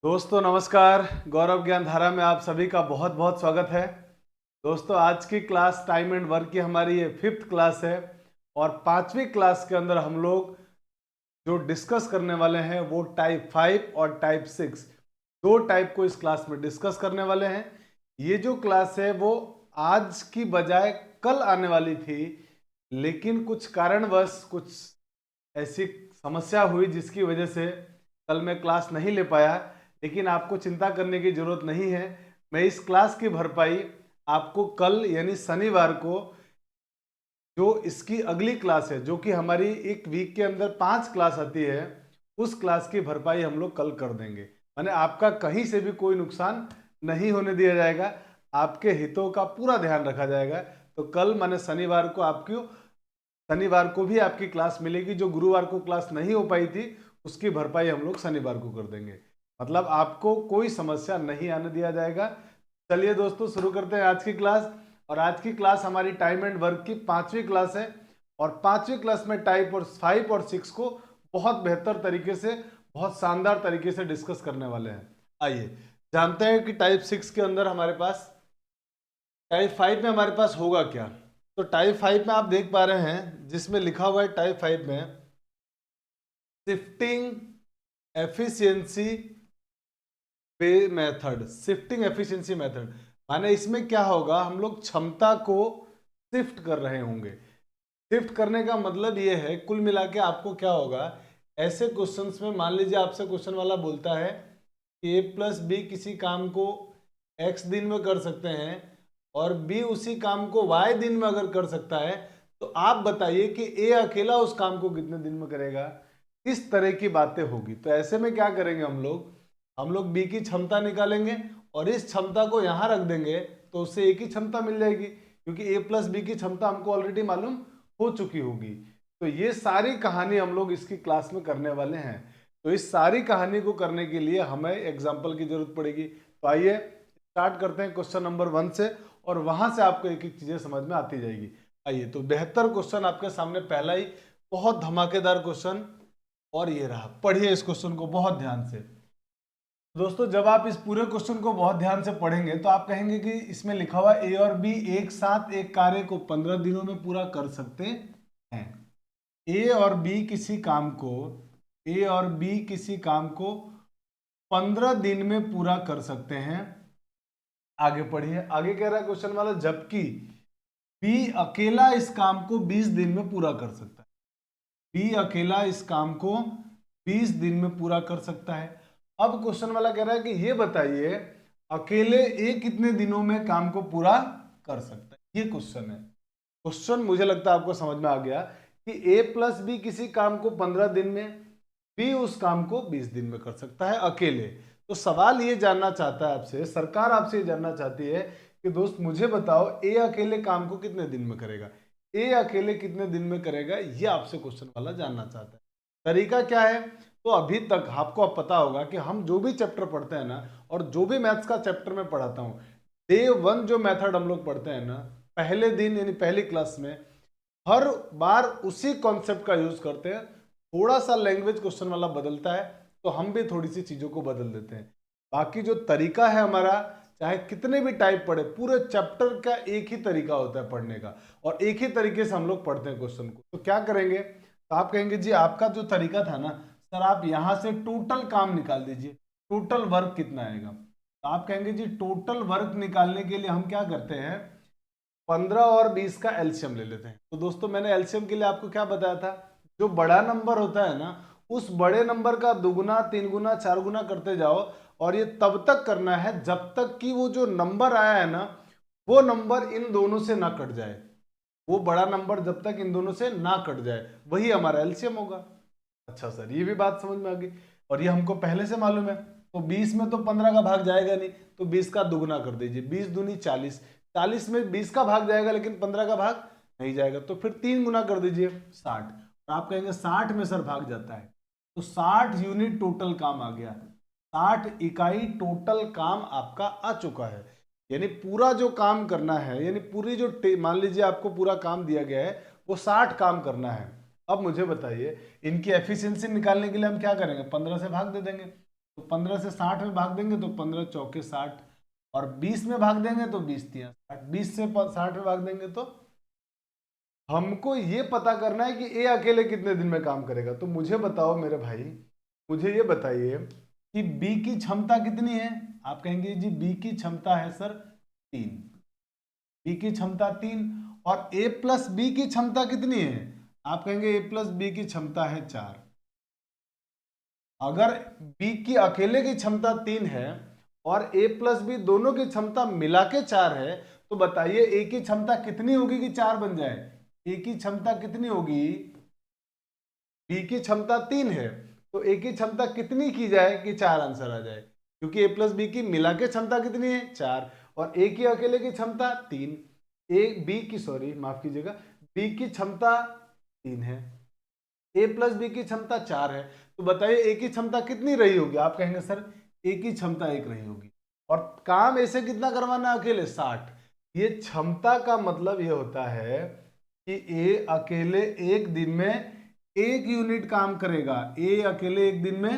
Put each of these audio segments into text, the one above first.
दोस्तों नमस्कार। गौरव ज्ञान धारा में आप सभी का बहुत बहुत स्वागत है। दोस्तों आज की क्लास टाइम एंड वर्क की हमारी ये 5th क्लास है और 5वीं क्लास के अंदर हम लोग जो डिस्कस करने वाले हैं वो टाइप 5 और टाइप 6 दो टाइप को इस क्लास में डिस्कस करने वाले हैं। ये जो क्लास है वो आज की बजाय कल आने वाली थी, लेकिन कुछ कारणवश कुछ ऐसी समस्या हुई जिसकी वजह से कल मैं क्लास नहीं ले पाया। लेकिन आपको चिंता करने की जरूरत नहीं है, मैं इस क्लास की भरपाई आपको कल यानी शनिवार को जो इसकी अगली क्लास है, जो कि हमारी एक वीक के अंदर 5 क्लास आती है, उस क्लास की भरपाई हम लोग कल कर देंगे। माने आपका कहीं से भी कोई नुकसान नहीं होने दिया जाएगा, आपके हितों का पूरा ध्यान रखा जाएगा। तो कल माने शनिवार को भी आपकी क्लास मिलेगी। जो गुरुवार को क्लास नहीं हो पाई थी उसकी भरपाई हम लोग शनिवार को कर देंगे, मतलब आपको कोई समस्या नहीं आने दिया जाएगा। चलिए दोस्तों शुरू करते हैं आज की क्लास। और आज की क्लास हमारी टाइम एंड वर्क की 5वीं क्लास है और 5वीं क्लास में टाइप और 5 और 6 को बहुत बेहतर तरीके से, बहुत शानदार तरीके से डिस्कस करने वाले हैं। आइए जानते हैं कि टाइप 6 के अंदर हमारे पास, टाइप 5 में हमारे पास होगा क्या। तो टाइप 5 में आप देख पा रहे हैं जिसमें लिखा हुआ है टाइप 5 में शिफ्टिंग एफिशिएंसी पे मेथड। शिफ्टिंग एफिशिएंसी मेथड माने इसमें क्या होगा, हम लोग क्षमता को शिफ्ट कर रहे होंगे। शिफ्ट करने का मतलब ये है, कुल मिला के आपको क्या होगा, ऐसे क्वेश्चंस में मान लीजिए आपसे क्वेश्चन वाला बोलता है कि a+b किसी काम को x दिन में कर सकते हैं और b उसी काम को y दिन में अगर कर सकता है, तो आप बताइए कि a अकेला उस काम को कितने दिन में करेगा। इस तरह की बातें होगी। तो ऐसे में क्या करेंगे, हम लोग b की क्षमता निकालेंगे और इस क्षमता को यहां रख देंगे तो उससे a की क्षमता मिल जाएगी, क्योंकि a+b की क्षमता हमको ऑलरेडी मालूम हो चुकी होगी। तो ये सारी कहानी हम लोग इसकी क्लास में करने वाले हैं। तो इस सारी कहानी को करने के लिए हमें एग्जाम्पल की जरूरत पड़ेगी। तो आइए स्टार्ट करते हैं क्वेश्चन नंबर 1 से, और वहां से आपको एक एक चीजें समझ में आती जाएगी। आइए तो बेहतर क्वेश्चन आपके सामने पहला ही बहुत धमाकेदार क्वेश्चन, और ये रहा। पढ़िए इस क्वेश्चन को बहुत ध्यान से। दोस्तों जब आप इस पूरे क्वेश्चन को बहुत ध्यान से पढ़ेंगे तो आप कहेंगे कि इसमें लिखा हुआ ए और बी एक साथ एक कार्य को 15 दिनों में पूरा कर सकते हैं। ए और बी किसी काम को ए और बी किसी काम को 15 दिन में पूरा कर सकते हैं। आगे पढ़िए, आगे कह रहा है क्वेश्चन वाला, जबकि बी अकेला इस काम को 20 दिन में पूरा कर सकता है। बी अकेला इस काम को 20 दिन में पूरा कर सकता है। अब क्वेश्चन वाला कह रहा है कि ये बताइए अकेले ए कितने दिनों में काम को पूरा कर सकता है। ये क्वेश्चन है। क्वेश्चन मुझे लगता है आपको समझ में आ गया कि a+b किसी काम को 15 दिन में, बी उस काम को 20 दिन में कर सकता है अकेले। तो सवाल ये जानना चाहता है आपसे, सरकार आपसे ये जानना चाहती है कि दोस्त मुझे बताओ ए अकेले काम को कितने दिन में करेगा। ए अकेले कितने दिन में करेगा, ये आपसे क्वेश्चन वाला जानना चाहता है। तरीका क्या है, तो अभी तक आपको अब पता होगा कि हम जो भी चैप्टर पढ़ते हैं ना, और जो भी मैथ्स का चैप्टर में पढ़ाता हूँ, डे 1 जो मेथड हम लोग पढ़ते हैं ना, पहले दिन यानी पहली क्लास में हर बार उसी कॉन्सेप्ट का यूज करते हैं। थोड़ा सा लैंग्वेज क्वेश्चन वाला बदलता है तो हम भी थोड़ी सी चीजों को बदल देते हैं। बाकी जो तरीका है हमारा, चाहे कितने भी टाइप पढ़े, पूरे चैप्टर का एक ही तरीका होता है पढ़ने का, और एक ही तरीके से हम लोग पढ़ते हैं क्वेश्चन को। तो क्या करेंगे, तो आप कहेंगे जी आपका जो तरीका था ना सर, आप यहां से टोटल काम निकाल दीजिए, टोटल वर्क कितना आएगा। तो आप कहेंगे जी टोटल वर्क निकालने के लिए हम क्या करते हैं, 15 और 20 का एलसीएम ले लेते हैं। तो दोस्तों मैंने एलसीएम के लिए आपको क्या बताया था, जो बड़ा नंबर होता है ना, उस बड़े नंबर का दुगुना, 3 गुना, 4 गुना करते जाओ, और ये तब तक करना है जब तक कि वो जो नंबर आया है ना, वो नंबर इन दोनों से ना कट जाए। वो बड़ा नंबर जब तक इन दोनों से ना कट जाए वही हमारा एलसीएम होगा। अच्छा सर, ये भी बात समझ में आ गई, और ये हमको पहले से मालूम है। तो 20 में तो 15 का भाग जाएगा नहीं, तो 20 का दुगुना कर दीजिए, 20 दूनी 40, 40 में 20 का भाग जाएगा लेकिन 15 का भाग नहीं जाएगा, तो फिर 3 गुना कर दीजिए 60। और आप कहेंगे 60 में सर भाग जाता है, तो 60 यूनिट टोटल काम आ गया, 60 इकाई टोटल काम आपका आ चुका है। यानी पूरा जो काम करना है, यानी पूरी जो मान लीजिए आपको पूरा काम दिया गया है वो 60 काम करना है। अब मुझे बताइए इनकी एफिशिएंसी निकालने के लिए हम क्या करेंगे, 15 से भाग दे देंगे। तो 15 से 60 में भाग देंगे तो 15 चौके 60, और 20 में भाग देंगे तो 20 तिया 60, 20 से 60 में भाग देंगे तो हमको ये पता करना है कि ए अकेले कितने दिन में काम करेगा। तो मुझे बताओ मेरे भाई, मुझे ये बताइए कि बी की क्षमता कितनी है। आप कहेंगे जी बी की क्षमता है सर 3, बी की क्षमता 3, और ए प्लस बी की क्षमता कितनी है। आप कहेंगे ए प्लस बी की क्षमता है 4। अगर बी की अकेले की क्षमता 3 है और ए प्लस बी दोनों की क्षमता मिला के 4 है, तो बताइए ए की क्षमता कितनी होगी कि 4 बन जाए। ए की क्षमता कितनी होगी, बी की क्षमता 3 है तो ए की क्षमता कितनी की जाए कि 4 आंसर आ जाए, क्योंकि ए प्लस बी की मिला के क्षमता कितनी है 4, और ए की अकेले की क्षमता 3, ए बी की सॉरी माफ कीजिएगा, बी की क्षमता 3 है, ए प्लस बी की क्षमता 4 है, तो बताइए ए की क्षमता कितनी रही होगी। आप कहेंगे सर ए की क्षमता 1 रही होगी, और काम ऐसे कितना करवाना है अकेले 60। ये क्षमता का मतलब ये होता है कि ए अकेले एक दिन में 1 यूनिट काम करेगा, ए अकेले एक दिन में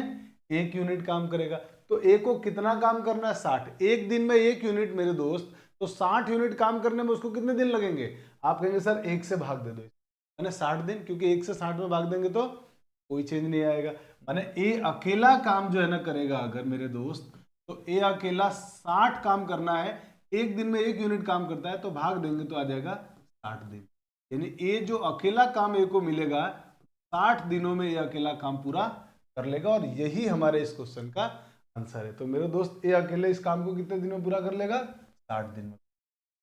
1 यूनिट काम करेगा। तो ए को कितना काम करना है 60, एक दिन में 1 यूनिट मेरे दोस्त, तो 60 यूनिट काम करने में उसको कितने दिन लगेंगे। आप कहेंगे सर 1 से भाग दे दो, मैंने 60 दिन, क्योंकि 1 से 60 में भाग देंगे तो कोई चेंज नहीं आएगा। माने ए अकेला काम जो है ना करेगा अगर मेरे दोस्त, तो ए अकेला 60 काम करना है, एक दिन में 1 यूनिट काम करता है, तो भाग देंगे तो आ जाएगा 60 दिन। यानी ए जो अकेला काम ए को मिलेगा 60 दिनों में ये अकेला काम पूरा कर लेगा, और यही हमारे इस क्वेश्चन का आंसर है। तो मेरे दोस्त ए अकेले इस काम को कितने दिनों में पूरा कर लेगा, 60 दिन में।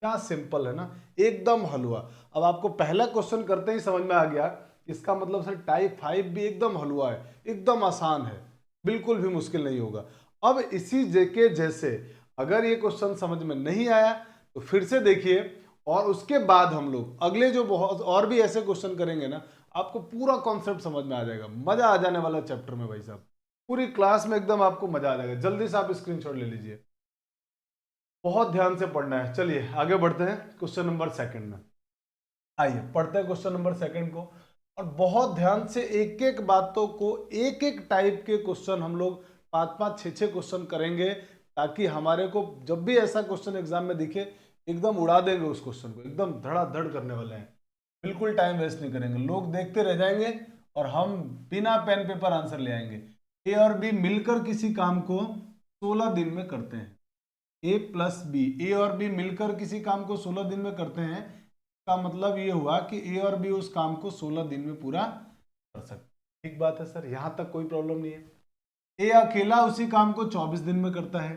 क्या सिंपल है ना, एकदम हलवा। अब आपको पहला क्वेश्चन करते ही समझ में आ गया, इसका मतलब सर टाइप 5 भी एकदम हलवा है, एकदम आसान है, बिल्कुल भी मुश्किल नहीं होगा। अब इसी के जैसे अगर ये क्वेश्चन समझ में नहीं आया तो फिर से देखिए, और उसके बाद हम लोग अगले जो बहुत और भी ऐसे क्वेश्चन करेंगे ना, आपको पूरा कॉन्सेप्ट समझ में आ जाएगा, मजा आ जाने वाला चैप्टर में भाई साहब, पूरी क्लास में एकदम आपको मजा आ जाएगा। जल्दी से आप स्क्रीनशॉट ले लीजिए, बहुत ध्यान से पढ़ना है। चलिए आगे बढ़ते हैं क्वेश्चन नंबर सेकंड में। आइए पढ़ते हैं क्वेश्चन नंबर सेकंड को, और बहुत ध्यान से एक एक बातों को, एक एक टाइप के क्वेश्चन हम लोग 5-5 6-6 क्वेश्चन करेंगे, ताकि हमारे को जब भी ऐसा क्वेश्चन एग्जाम में दिखे एकदम उड़ा देंगे उस क्वेश्चन को, एकदम धड़ाधड़ करने वाले हैं, बिल्कुल टाइम वेस्ट नहीं करेंगे, लोग देखते रह जाएंगे और हम बिना पेन पेपर आंसर ले आएंगे। ए और बी मिलकर किसी काम को 16 दिन में करते हैं, ए प्लस बी, ए और बी मिलकर किसी काम को 16 दिन में करते हैं, का मतलब ये हुआ कि ए और बी उस काम को 16 दिन में पूरा कर सकते। ठीक बात है सर, यहां तक कोई प्रॉब्लम नहीं है। ए अकेला उसी काम को 24 दिन में करता है,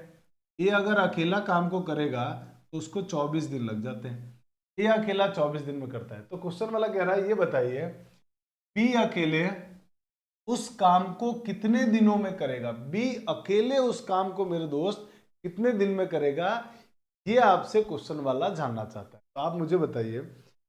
ए अगर अकेला काम को करेगा तो उसको 24 दिन लग जाते हैं, ए अकेला 24 दिन में करता है। तो क्वेश्चन वाला कह रहा है ये बताइए बी अकेले उस काम को कितने दिनों में करेगा, बी अकेले उस काम को मेरे दोस्त कितने दिन में करेगा, ये आपसे क्वेश्चन वाला जानना चाहता है। तो आप मुझे बताइए,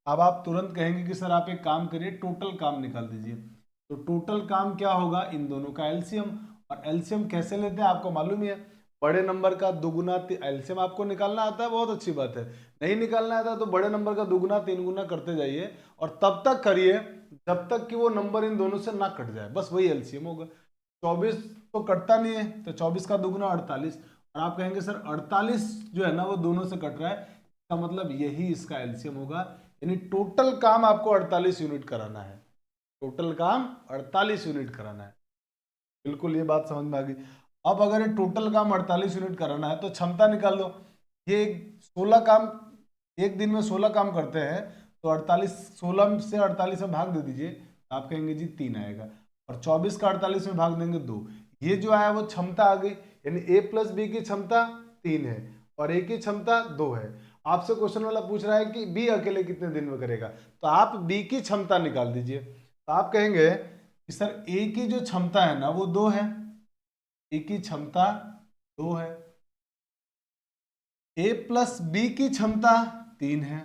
अब आप तुरंत कहेंगे कि सर आप एक काम करिए टोटल काम निकाल दीजिए। तो टोटल काम क्या होगा, इन दोनों का एलसीएम, और एलसीएम कैसे लेते हैं आपको मालूम ही है, बड़े नंबर का दुगुना, एलसीएम आपको निकालना आता है, बहुत अच्छी बात है। नहीं निकालना आता तो बड़े नंबर का दुगुना 3 गुना करते जाइए, और तब तक करिए जब तक कि वो नंबर इन दोनों से ना कट जाए, बस वही एलसीएम होगा। 24 तो कटता नहीं है, तो 24 का दुगुना 48, और आप कहेंगे सर 48 जो है ना वो दोनों से कट रहा है, इसका मतलब यही इसका एलसीएम होगा। यानी टोटल काम आपको 48 यूनिट कराना है, टोटल काम 48 यूनिट कराना है। बिल्कुल ये बात समझ में आ गई। अब अगर ये टोटल काम 48 यूनिट कराना है तो क्षमता निकाल लो। ये 16 काम एक दिन में 16 काम करते हैं, तो 48 16 से 48 में भाग दे दीजिए, आप कहेंगे जी 3 आएगा, और 24 का 48 में भाग देंगे 2, ये जो आया वो क्षमता आ गई। यानी ए प्लस बी की क्षमता 3 है और ए की क्षमता 2 है। आपसे क्वेश्चन वाला पूछ रहा है कि बी अकेले कितने दिन में करेगा, तो आप बी की क्षमता निकाल दीजिए। तो आप कहेंगे कि सर ए की जो क्षमता है ना वो 2 है, ए की क्षमता 2 है, ए प्लस बी की क्षमता 3 है,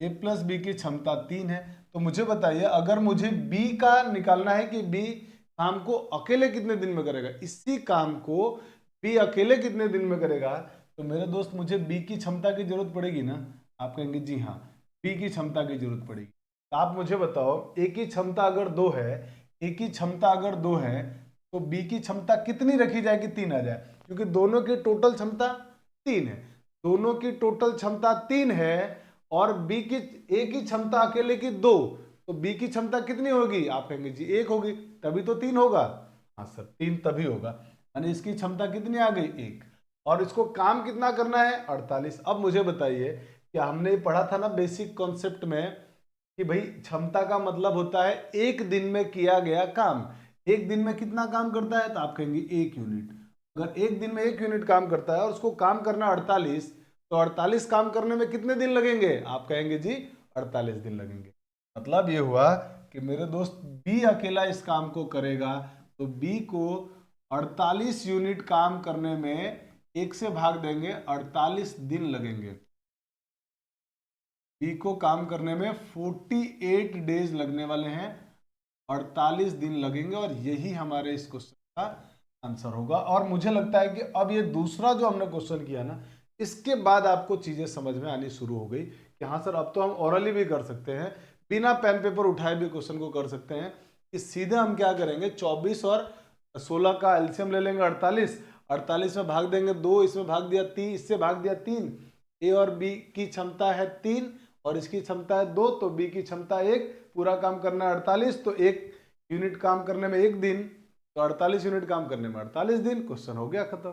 ए प्लस बी की क्षमता 3 है। तो मुझे बताइए अगर मुझे बी का निकालना है कि बी काम को अकेले कितने दिन में करेगा, इसी काम को बी अकेले कितने दिन में करेगा, तो मेरे दोस्त मुझे बी की क्षमता की जरूरत पड़ेगी ना। आप कहेंगे जी हाँ बी की क्षमता की जरूरत पड़ेगी। तो आप मुझे बताओ ए की क्षमता अगर 2 है, ए की क्षमता अगर 2 है तो बी की क्षमता कितनी रखी जाएगी, 3 आ जाए, क्योंकि दोनों की टोटल क्षमता 3 है, दोनों की टोटल क्षमता 3 है, और बी की ए की क्षमता अकेले की 2, तो बी की क्षमता कितनी होगी, आप कहेंगे जी 1 होगी, तभी तो 3 होगा। हाँ सर 3 तभी होगा, यानी इसकी क्षमता कितनी आ गई, 1, और इसको काम कितना करना है, 48। अब मुझे बताइए कि हमने पढ़ा था ना बेसिक कॉन्सेप्ट में कि भाई क्षमता का मतलब होता है एक दिन में किया गया काम। एक दिन में कितना काम करता है, तो आप कहेंगे 1 यूनिट। अगर एक दिन में 1 यूनिट काम करता है और उसको काम करना 48, तो 48 काम करने में कितने दिन लगेंगे, आप कहेंगे जी 48 दिन लगेंगे। मतलब ये हुआ कि मेरे दोस्त बी अकेला इस काम को करेगा, तो बी को 48 यूनिट काम करने में 1 से भाग देंगे, 48 दिन लगेंगे। बी को काम करने में 48 डेज लगने वाले हैं, 48 दिन लगेंगे, और यही हमारे इस क्वेश्चन का आंसर होगा। और मुझे लगता है कि अब ये दूसरा जो हमने क्वेश्चन किया ना, इसके बाद आपको चीजें समझ में आनी शुरू हो गई कि हाँ सर अब तो हम ओरली भी कर सकते हैं, बिना पेन पेपर उठाए भी क्वेश्चन को कर सकते हैं। कि सीधे हम क्या करेंगे, 24 और 16 का एलसीएम ले लेंगे 48, 48 में भाग देंगे 2, इसमें भाग दिया 3, इससे भाग दिया 3। ए और बी की क्षमता है 3 और इसकी क्षमता है 2, तो बी की क्षमता 1, पूरा काम करना है 48, तो 1 यूनिट काम करने में 1 दिन, तो 48 यूनिट काम करने में 48 दिन, क्वेश्चन हो गया खत्म।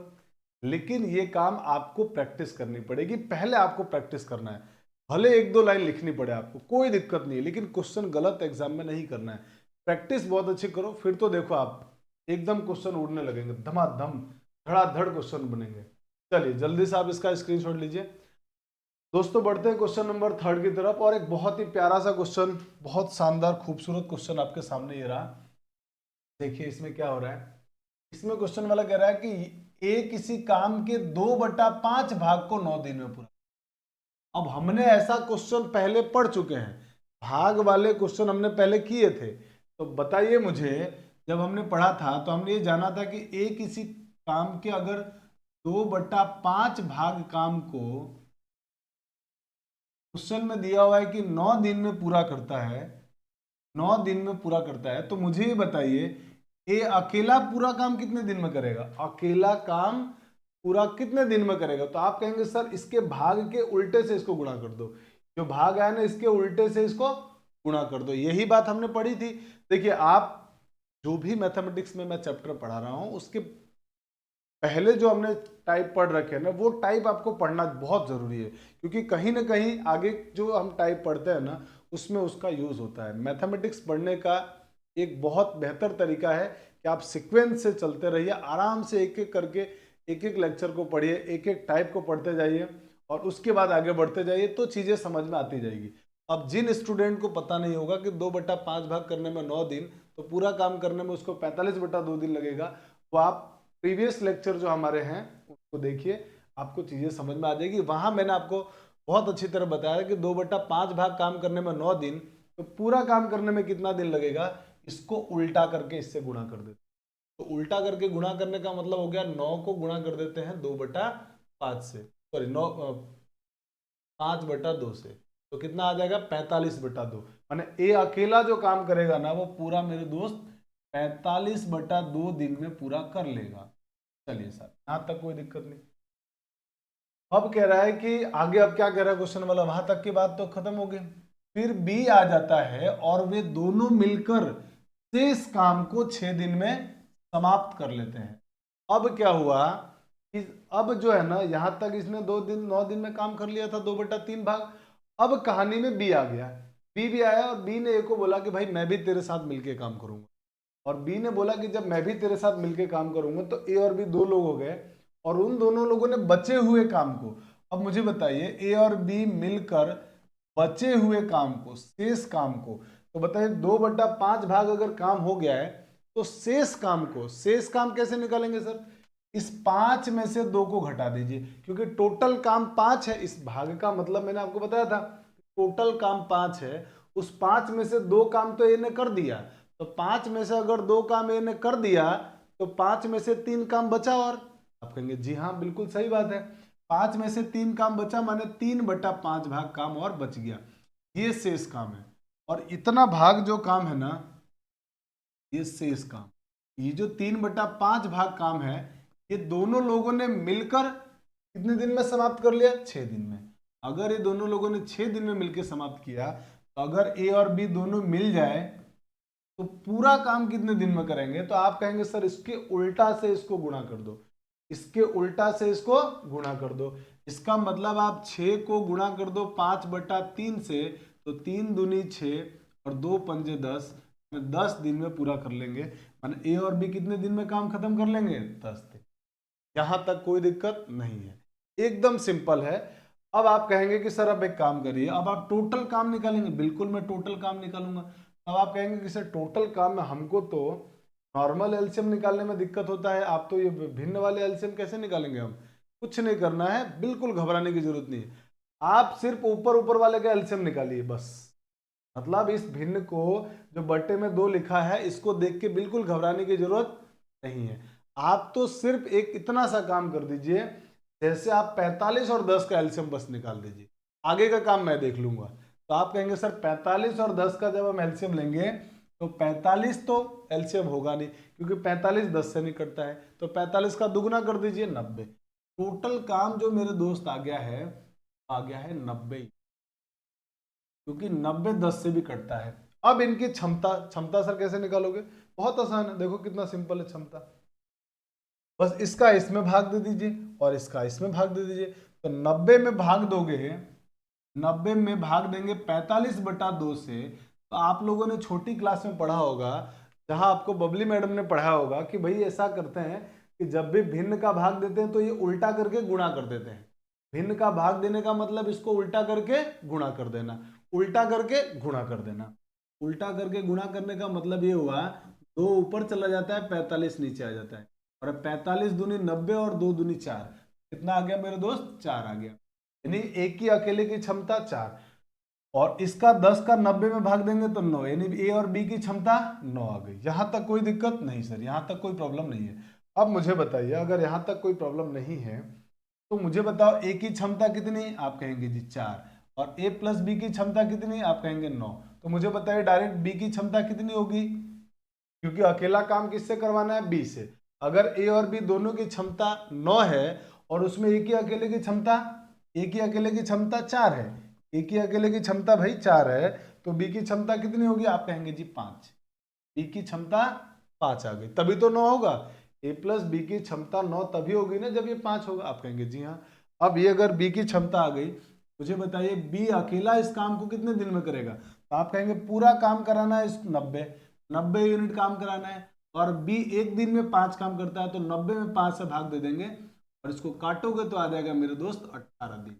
लेकिन ये काम आपको प्रैक्टिस करनी पड़ेगी, पहले आपको प्रैक्टिस करना है। भले 1-2 लाइन लिखनी पड़े आपको, कोई दिक्कत नहीं है, लेकिन क्वेश्चन गलत एग्जाम में नहीं करना है। प्रैक्टिस बहुत अच्छी करो, फिर तो देखो आप एकदम क्वेश्चन उड़ने लगेंगे, धमाधम धड़ाधड़ क्वेश्चन बनेंगे। चलिए जल्दी से आप इसका स्क्रीनशॉट लीजिए। दोस्तों बढ़ते हैं क्वेश्चन नंबर 3 की तरफ, और एक बहुत ही प्यारा सा क्वेश्चन, बहुत शानदार खूबसूरत क्वेश्चन आपके सामने ये रहा। देखिए इसमें क्या हो रहा है, इसमें क्वेश्चन वाला कह रहा है कि ए किसी काम के 2/5 भाग को 9 दिन में पूरा। अब हमने ऐसा क्वेश्चन पहले पढ़ चुके हैं, भाग वाले क्वेश्चन हमने पहले किए थे, तो बताइए मुझे, जब हमने पढ़ा था तो हमने ये जाना था कि ए किसी काम के अगर 2/5 भाग काम को क्वेश्चन में दिया हुआ है कि 9 दिन में पूरा करता है, 9 दिन में पूरा करता है, तो मुझे ये बताइए ये अकेला पूरा काम कितने दिन में करेगा, अकेला काम पूरा कितने दिन में करेगा। तो आप कहेंगे सर इसके भाग के उल्टे से इसको गुणा कर दो, जो भाग है ना इसके उल्टे से इसको गुणा कर दो। यही बात हमने पढ़ी थी। देखिए आप जो भी मैथमेटिक्स में मैं चैप्टर पढ़ा रहा हूं उसके पहले जो हमने टाइप पढ़ रखे हैं ना, वो टाइप आपको पढ़ना बहुत जरूरी है, क्योंकि कहीं ना कहीं आगे जो हम टाइप पढ़ते हैं ना उसमें उसका यूज होता है। मैथमेटिक्स पढ़ने का एक बहुत बेहतर तरीका है कि आप सीक्वेंस से चलते रहिए, आराम से एक एक करके एक एक लेक्चर को पढ़िए, एक एक टाइप को पढ़ते जाइए और उसके बाद आगे बढ़ते जाइए, तो चीजें समझ में आती जाएगी। अब जिन स्टूडेंट को पता नहीं होगा कि 2/5 भाग करने में 9 दिन, तो पूरा काम करने में उसको 45/2 दिन लगेगा, तो आप प्रीवियस लेक्चर जो हमारे हैं उसको देखिए, आपको चीजें समझ में आ जाएगी। वहां मैंने आपको बहुत अच्छी तरह बताया कि 2/5 भाग काम करने में 9 दिन, तो पूरा काम करने में कितना दिन लगेगा, इसको उल्टा करके इससे गुणा कर देते। तो उल्टा करके गुणा करने का मतलब हो गया 9 को गुणा कर देते हैं 2/5 से, सॉरी 5/2 से, तो कितना आ जाएगा 45/2। माने ए अकेला जो काम करेगा ना वो पूरा मेरे दोस्त 45/2 दिन में पूरा कर लेगा। चलिए सर यहां तक कोई दिक्कत नहीं। अब कह रहा है कि आगे, अब क्या कह रहा है क्वेश्चन वाला, वहां तक की बात तो खत्म हो गई। फिर बी आ जाता है और वे दोनों मिलकर शेष काम को 6 दिन में समाप्त कर लेते हैं। अब क्या हुआ कि अब जो है ना यहां तक इसने 9 दिन में काम कर लिया था, 2/3 भाग। अब कहानी में बी आ गया, बी भी आया और बी ने ए को बोला कि भाई मैं भी तेरे साथ मिलके काम करूंगा, और बी ने बोला कि जब मैं भी तेरे साथ मिलके काम करूंगा, तो ए और बी 2 लोग हो गए, और उन दोनों लोगों ने बचे हुए काम को, अब मुझे बताइए ए और बी मिलकर बचे हुए काम को, शेष काम को, तो बताइए 2/5 भाग अगर काम हो गया है, तो शेष काम को, शेष काम कैसे निकालेंगे सर, इस 5 में से 2 को घटा दीजिए, क्योंकि टोटल काम 5 है। इस भाग का मतलब मैंने आपको बताया था, टोटल काम 5 है, उस 5 में से 2 काम तो ए ने कर दिया, तो 5 में से अगर 2 काम ए ने कर दिया, तो 5 में से 3 काम बचा, और आप कहेंगे जी हाँ बिल्कुल सही बात है, 5 में से 3 काम बचा, माने 3/5 भाग काम और बच गया, ये शेष काम है। और इतना भाग जो काम है ना, ये शेष काम, ये जो 3/5 भाग काम है, ये दोनों लोगों ने मिलकर कितने दिन में समाप्त कर लिया? 6 दिन में। अगर ये दोनों लोगों ने 6 दिन में मिलकर समाप्त किया, तो अगर ए और बी दोनों मिल जाए तो पूरा काम कितने दिन में करेंगे? तो आप कहेंगे सर इसके उल्टा से इसको गुणा कर दो, इसके उल्टा से इसको गुणा कर दो। इसका मतलब आप 6 को गुणा कर दो 5/3 से, तो 3 दूनी 6 और 2 पंजे 10, 10 दिन में पूरा कर लेंगे। माने ए और बी कितने दिन में काम खत्म कर लेंगे? 10 दिन। यहां तक कोई दिक्कत नहीं है, एकदम सिंपल है। अब आप कहेंगे कि सर अब एक काम करिए, अब आप टोटल काम निकालेंगे। बिल्कुल मैं टोटल काम निकालूंगा। अब आप कहेंगे कि सर टोटल काम में हमको तो नॉर्मल एलसीएम निकालने में दिक्कत होता है, आप तो ये भिन्न वाले एलसीएम कैसे निकालेंगे? हम कुछ नहीं करना है, बिल्कुल घबराने की जरूरत नहीं है। आप सिर्फ ऊपर ऊपर वाले का एलसीएम निकालिए बस। मतलब इस भिन्न को जो बट्टे में 2 लिखा है, इसको देख के बिल्कुल घबराने की जरूरत नहीं है। आप तो सिर्फ एक इतना सा काम कर दीजिए, जैसे आप 45 और 10 का एलसीएम बस निकाल दीजिए, आगे का काम मैं देख लूंगा। तो आप कहेंगे सर 45 और 10 का जब हम एलसीएम लेंगे तो 45 तो एलसीएम होगा नहीं, क्योंकि 45 10 से नहीं कटता है, तो 45 का दुगुना कर दीजिए 90। टोटल काम जो मेरे दोस्त आ गया है 90, क्योंकि 90 10 से भी कटता है। अब इनकी क्षमता सर कैसे निकालोगे? बहुत आसान है, देखो कितना सिंपल है क्षमता। बस इसका इसमें भाग दे दीजिए और इसका इसमें भाग दे दीजिए। तो 90 में भाग दोगे, 90 में भाग देंगे 45/2 से। तो आप लोगों ने छोटी क्लास में पढ़ा होगा, जहां आपको बबली मैडम ने पढ़ाया होगा कि भाई ऐसा करते हैं कि जब भी भिन्न का भाग देते हैं तो ये उल्टा करके गुणा कर देते हैं। भिन्न का भाग देने का मतलब इसको उल्टा करके गुणा कर देना, उल्टा करके गुणा कर देना। उल्टा करके गुणा करने का मतलब ये हुआ, 2 ऊपर चला जाता है, 45 नीचे आ जाता है। और 45 दूनी 90 और 2 दूनी 4, कितना आ गया मेरे दोस्त? 4 आ गया। यानी एक ही अकेले की क्षमता 4, और इसका 10 का 90 में भाग देंगे तो 9, यानी ए और बी की क्षमता 9 आ गई। यहां तक कोई दिक्कत नहीं सर, यहां तक कोई प्रॉब्लम नहीं है। अब मुझे बताइए, अगर यहां तक कोई प्रॉब्लम नहीं है तो मुझे बताओ ए की क्षमता कितनी? आप कहेंगे जी 4। और ए प्लस बी की क्षमता कितनी? आप कहेंगे 9। तो मुझे बताइए डायरेक्ट बी की क्षमता कितनी होगी, क्योंकि अकेला काम किससे करवाना है? बी से। अगर ए और बी दोनों की क्षमता 9 है और उसमें एक ही अकेले की क्षमता 4 है, एक ही अकेले की क्षमता भाई 4 है, तो बी की क्षमता कितनी होगी? आप कहेंगे जी 5। बी की क्षमता 5 आ गई, तभी तो 9 होगा। ए प्लस बी की क्षमता 9 तभी होगी ना जब ये 5 होगा। आप कहेंगे जी हाँ। अब ये अगर बी की क्षमता आ गई, मुझे बताइए बी अकेला इस काम को कितने दिन में करेगा? तो आप कहेंगे पूरा काम कराना है इस 90 यूनिट काम कराना है, और बी एक दिन में 5 काम करता है, तो 90 में 5 से भाग दे देंगे और इसको काटोगे तो आ जाएगा मेरे दोस्त 18 दिन।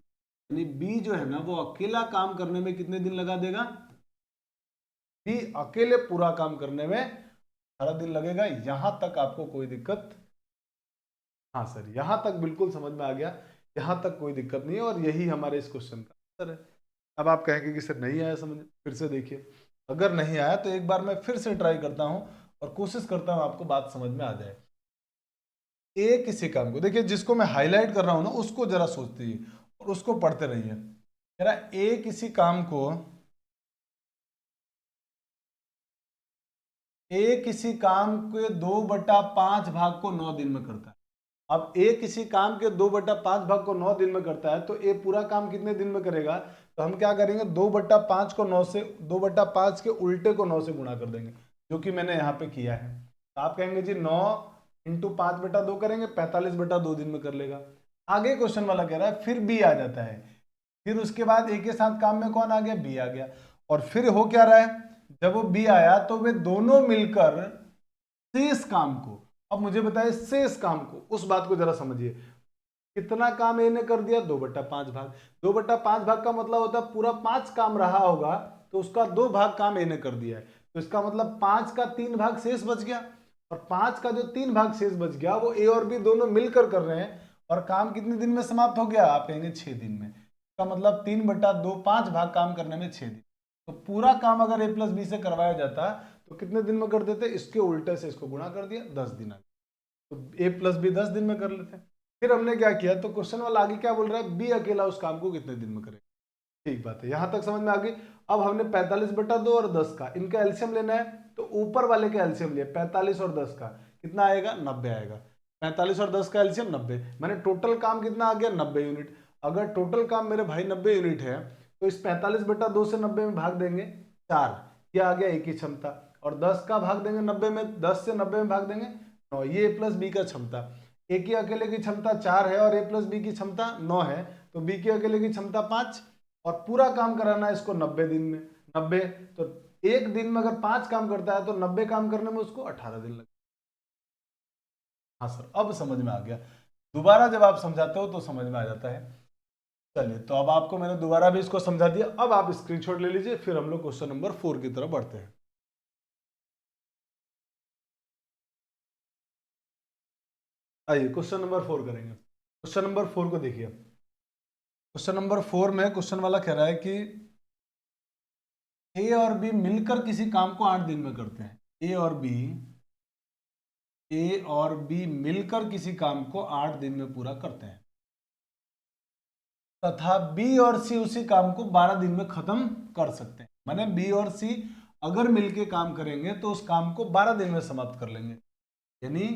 यानी बी जो है ना वो अकेला काम करने में कितने दिन लगा देगा? बी अकेले पूरा काम करने में 18 दिन लगेगा। यहां तक आपको कोई दिक्कत? हाँ सर, यहां तक बिल्कुल समझ में आ गया, यहां तक कोई दिक्कत नहीं है, और यही हमारे इस क्वेश्चन का आंसर है। अब आप कहेंगे कि सर नहीं आया समझ, फिर से देखिए। अगर नहीं आया तो एक बार मैं फिर से ट्राई करता हूं और कोशिश करता हूं आपको बात समझ में आ जाए। ए किसी काम को, देखिए जिसको मैं हाईलाइट कर रहा हूं ना उसको जरा सोचते और उसको पढ़ते रहिए। मेरा ए किसी काम को, ए किसी काम के 2/5 भाग को 9 दिन में करता है। अब ए किसी काम के 2/5 भाग को 9 दिन में करता है, तो ए पूरा काम कितने दिन में करेगा? तो हम क्या करेंगे, 2/5 को 9 से, 2/5 के उल्टे को 9 से गुणा कर देंगे, जो कि मैंने यहाँ पे किया है। तो आप कहेंगे जी 9 इंटू 5/2 करेंगे, 45/2 दिन में कर लेगा। आगे क्वेश्चन वाला कह रहा है फिर बी आ जाता है, फिर उसके बाद ए के साथ काम में कौन आ गया? बी आ गया। और फिर हो क्या रहा है, जब वो बी आया तो वे दोनों मिलकर शेष काम को, अब मुझे बताइए शेष काम को, उस बात को जरा समझिए। कितना काम ए ने कर दिया? 2/5 भाग। 2/5 भाग का मतलब होता है पूरा 5 काम रहा होगा तो उसका 2 भाग काम ए ने कर दिया है, तो इसका मतलब 5 का 3 भाग शेष बच गया। और 5 का जो 3 भाग शेष बच गया वो ए और बी दोनों मिलकर कर रहे हैं, और काम कितने दिन में समाप्त हो गया? आप कहेंगे 6 दिन में। इसका मतलब 3/2, 5 भाग काम करने में 6 दिन। तो पूरा काम अगर ए प्लस बी से करवाया जाता तो कितने दिन में कर देते? इसके उल्टे से इसको गुणा कर दिया, 10 दिन। तो ए प्लस बी 10 दिन में कर लेते हैं। फिर हमने क्या किया, तो क्वेश्चन वाला आगे क्या बोल रहा है? बी अकेला उस काम को कितने दिन में करेगा। ठीक बात है, यहां तक समझ में आ गई। अब हमने 45/2 और 10 का इनका एलसीएम लेना है, तो ऊपर वाले का एलसीएम लिया 45 और 10 का, कितना आएगा 90 आएगा। 45 और 10 का एलसीएम 90, मैंने टोटल काम कितना आ गया 90 यूनिट। अगर टोटल काम मेरे भाई 90 यूनिट है तो इस 45/2 से 90 में भाग देंगे 4, ये आ गया ए की क्षमता। और 10 का भाग देंगे 90 में, 10 से 90 में भाग देंगे 9, ये ए प्लस बी का क्षमता। ए की अकेले की क्षमता 4 है और ए प्लस बी की क्षमता 9 है, तो बी की अकेले की क्षमता 5, और पूरा काम कराना है इसको 90 दिन में। 90 तो एक दिन में अगर 5 काम करता है तो 90 काम करने में उसको 18 दिन लगेगा। हाँ सर, अब समझ में आ गया। दोबारा जब आप समझाते हो तो समझ में आ जाता है। चलिए, तो अब आपको मैंने दोबारा भी इसको समझा दिया। अब आप स्क्रीनशॉट ले लीजिए, फिर हम लोग क्वेश्चन नंबर 4 की तरफ बढ़ते हैं। आइए क्वेश्चन नंबर 4 करेंगे। क्वेश्चन नंबर 4 को देखिए। क्वेश्चन नंबर 4 में क्वेश्चन वाला कह रहा है कि ए और बी मिलकर किसी काम को 8 दिन में करते हैं। ए और बी मिलकर किसी काम को 8 दिन में पूरा करते हैं तथा बी और सी उसी काम को 12 दिन में खत्म कर सकते हैं। माने बी और सी अगर मिलके काम करेंगे तो उस काम को 12 दिन में समाप्त कर लेंगे। यानी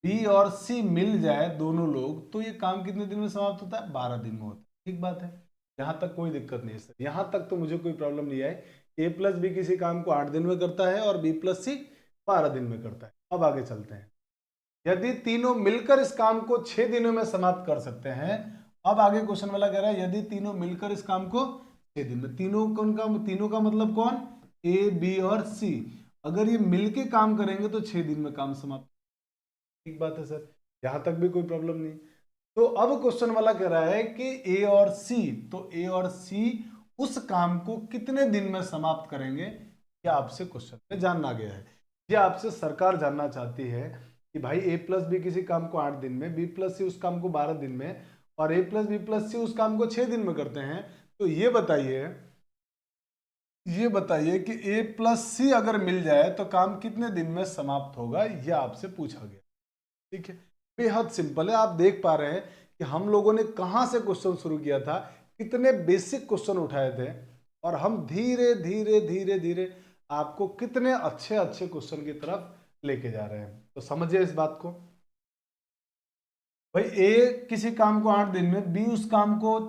बी और सी मिल जाए दोनों लोग तो ये काम कितने दिन में समाप्त होता है? 12 दिन में होता है। ठीक बात है, यहां तक कोई दिक्कत नहीं है सर, यहां तक तो मुझे कोई प्रॉब्लम नहीं है। ए प्लस बी किसी काम को 8 दिन में करता है और बी प्लस सी 12 दिन में करता है। अब आगे चलते हैं। यदि तीनों मिलकर इस काम को 6 दिनों में समाप्त कर सकते हैं। अब आगे क्वेश्चन वाला कह रहा है यदि तीनों मिलकर इस काम को 6 दिन में, तीनों का मतलब कौन? ए बी और सी। अगर ये मिलके काम करेंगे तो 6 दिन में काम समाप्त। ठीक बात है सर, यहां तक भी कोई प्रॉब्लम नहीं। तो अब क्वेश्चन वाला कह रहा है कि ए और सी, तो ए और सी उस काम को कितने दिन में समाप्त करेंगे, क्या आपसे क्वेश्चन में जानना गया है। ये आपसे सरकार जानना चाहती है कि भाई ए प्लस बी किसी काम को 8 दिन में, बी प्लस सी उस काम को 12 दिन में, और ए प्लस बी प्लस सी उस काम को 6 दिन में करते हैं। तो ये बताइए कि ए प्लस सी अगर मिल जाए तो काम कितने दिन में समाप्त होगा, यह आपसे पूछा गया। ठीक है, बेहद सिंपल है। आप देख पा रहे हैं कि हम लोगों ने कहां से क्वेश्चन शुरू किया था, कितने बेसिक क्वेश्चन उठाए थे, और हम धीरे धीरे धीरे धीरे आपको कितने अच्छे अच्छे क्वेश्चन की तरफ लेके जा रहे हैं। तो समझिए इस बात को। भाई ए किसी काम को 8 दिन में, बी उस काम को,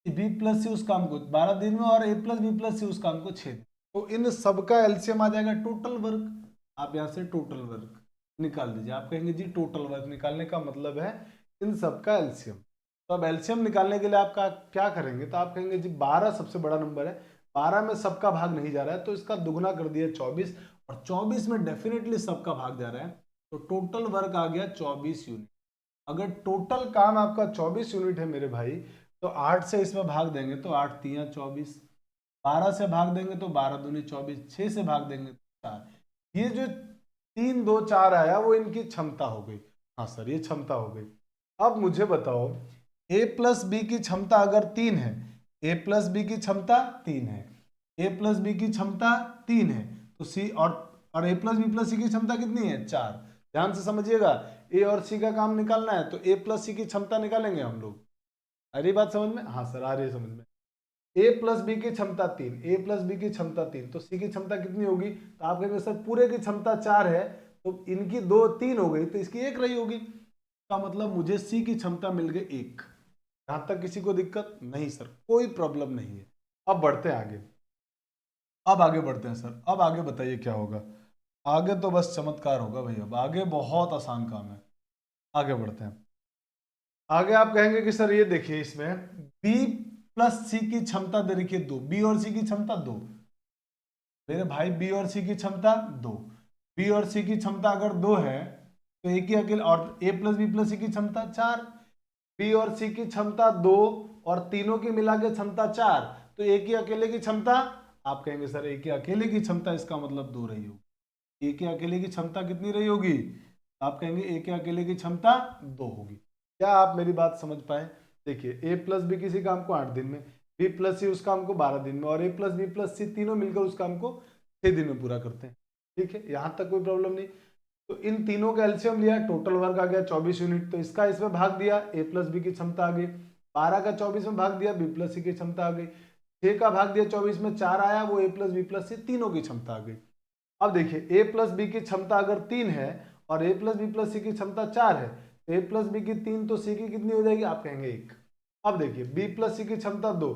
बी प्लस सी उस काम को 12 दिन में, और ए प्लस बी प्लस सी उस काम को 6 दिन। तो इन सबका एलसीएम आ जाएगा टोटल वर्क। आप यहां से टोटल वर्क निकाल दीजिए। आप कहेंगे जी टोटल वर्क निकालने का मतलब है इन सबका एलसीएम। तो अब एलसीएम निकालने के लिए आपका क्या करेंगे, तो आप कहेंगे जी 12 सबसे बड़ा नंबर है, 12 में सबका भाग नहीं जा रहा है तो इसका दुगना कर दिया 24, और 24 में डेफिनेटली सबका भाग जा रहा है, तो टोटल वर्क आ गया 24 यूनिट। अगर टोटल काम आपका 24 यूनिट है मेरे भाई, तो 8 से इसमें भाग देंगे तो 8 तिया 24, 12 से भाग देंगे तो 12 दूनी 24, 6 से भाग देंगे तो 4। ये जो 3 2 4 आया वो इनकी क्षमता हो गई। हाँ सर, ये क्षमता हो गई। अब मुझे बताओ, ए प्लस बी की क्षमता अगर 3 है, ए प्लस बी की क्षमता 3 है, ए प्लस बी की क्षमता 3 है, तो सी और ए प्लस बी प्लस सी की क्षमता कितनी है? 4। ध्यान से समझिएगा, ए और सी का काम निकालना है तो ए प्लस सी की क्षमता निकालेंगे हम लोग। आ रही बात समझ में? हाँ सर, आ रही है समझ में। ए प्लस बी की क्षमता 3, ए प्लस बी की क्षमता 3, तो सी की क्षमता कितनी होगी? तो आप कहेंगे सर पूरे की क्षमता 4 है, तो इनकी 2 3 हो गई तो इसकी 1 रही होगी। का मतलब मुझे सी की क्षमता मिल गई 1। यहां तक किसी को दिक्कत नहीं सर, कोई प्रॉब्लम नहीं है। अब बढ़ते हैं आगे। अब आगे बढ़ते हैं सर। अब आगे बताइए क्या होगा। आगे तो बस चमत्कार होगा भाई, अब आगे बहुत आसान काम है। आगे बढ़ते हैं। आगे आप कहेंगे कि सर ये देखिए, इसमें बी प्लस सी की क्षमता दे रखी है 2, बी और सी की क्षमता 2। मेरे भाई बी और सी की क्षमता 2, बी और सी की क्षमता अगर 2 है तो एक ही अकेले, और ए प्लस बी प्लस सी की क्षमता 4, बी और सी की क्षमता 2 और तीनों की मिला के क्षमता 4, तो एक ही अकेले की क्षमता। आप कहेंगे सर एक ही अकेले की क्षमता, इसका मतलब 2 रही होगी। एक ही अकेले की क्षमता कितनी रही होगी? आप कहेंगे एक ही अकेले की क्षमता 2 होगी। क्या आप मेरी बात समझ पाए? देखिए, ए प्लस बी किसी काम को 8 दिन में, बी प्लस सी उस काम को 12 दिन में, और ए प्लस बी प्लस सी तीनों मिलकर उस काम को 6 दिन में पूरा करते हैं। ठीक है, यहां तक कोई प्रॉब्लम नहीं। तो इन तीनों का एलसीएम लिया, टोटल वर्क आ गया 24 यूनिट, तो इसका इसमें भाग दिया, ए प्लस बी की क्षमता आ गई। 12 का 24 में भाग दिया, बी प्लस सी की क्षमता आ गई। 6 का भाग दिया 24 में, 4 आया, वो ए प्लस बी प्लस सी तीनों की क्षमता आ गई। अब देखिए, ए प्लस बी की क्षमता अगर 3 है और a प्लस बी प्लस सी की क्षमता 4 है, तो a प्लस बी की 3, तो c की कितनी हो जाएगी, आप कहेंगे 1। अब देखिए b प्लस सी की क्षमता 2,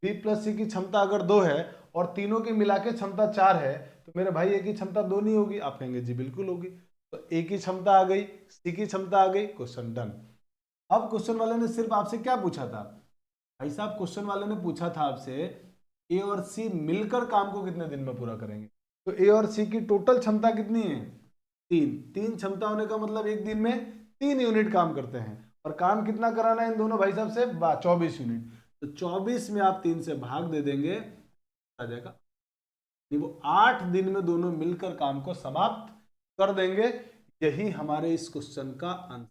b प्लस सी की क्षमता अगर 2 है और तीनों की मिला के क्षमता 4 है, तो मेरे भाई a की क्षमता 2 नहीं होगी, आप कहेंगे जी बिल्कुल होगी। तो a की क्षमता आ गई, c की क्षमता आ गई, क्वेश्चन डन। अब क्वेश्चन वाले ने सिर्फ आपसे क्या पूछा था भाई साहब, क्वेश्चन वाले ने पूछा था आपसे ए और सी मिलकर काम को कितने दिन में पूरा करेंगे। तो ए और सी की टोटल क्षमता कितनी है, 3। 3 क्षमता होने का मतलब एक दिन में 3 यूनिट काम करते हैं, और काम कितना कराना है इन दोनों भाई साहब से, 24 यूनिट। तो 24 में आप 3 से भाग दे देंगे, आ जाएगा, वो 8 दिन में दोनों मिलकर काम को समाप्त कर देंगे। यही हमारे इस क्वेश्चन का आंसर,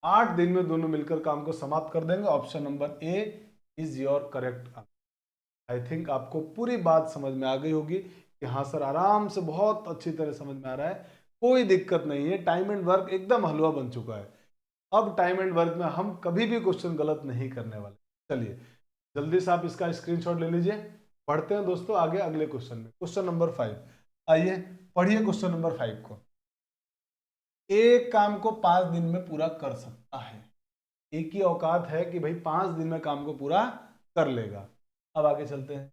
8 दिन में दोनों मिलकर काम को समाप्त कर देंगे। Option number A is your correct answer. I think आपको पूरी बात समझ में आ गई होगी कि हाँ सर, आराम से बहुत अच्छी तरह समझ में आ रहा है, कोई दिक्कत नहीं है। टाइम एंड वर्क एकदम हलवा बन चुका है। अब टाइम एंड वर्क में हम कभी भी क्वेश्चन गलत नहीं करने वाले। चलिए जल्दी से आप इसका स्क्रीनशॉट ले लीजिए। पढ़ते हैं दोस्तों आगे अगले क्वेश्चन में, क्वेश्चन नंबर 5। आइए पढ़िए क्वेश्चन नंबर 5 को। एक काम को 5 दिन में पूरा कर सकता है, एक ही औकात है कि भाई 5 दिन में काम को पूरा कर लेगा। अब आगे चलते हैं।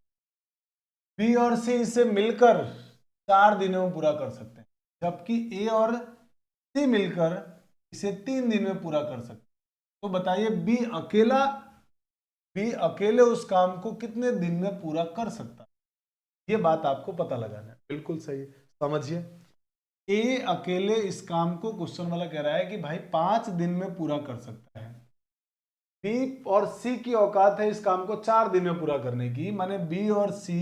बी और सी इसे मिलकर 4 दिनों में पूरा कर सकते हैं, जबकि ए और सी मिलकर इसे 3 दिन में पूरा कर सकते हैं। तो बताइए बी अकेले उस काम को कितने दिन में पूरा कर सकता है, ये बात आपको पता लगाना है। बिल्कुल सही, समझिए। ए अकेले इस काम को, क्वेश्चन वाला कह रहा है कि भाई 5 दिन में पूरा कर सकता है। बी और सी की औकात है इस काम को 4 दिन में पूरा करने की, माने बी और सी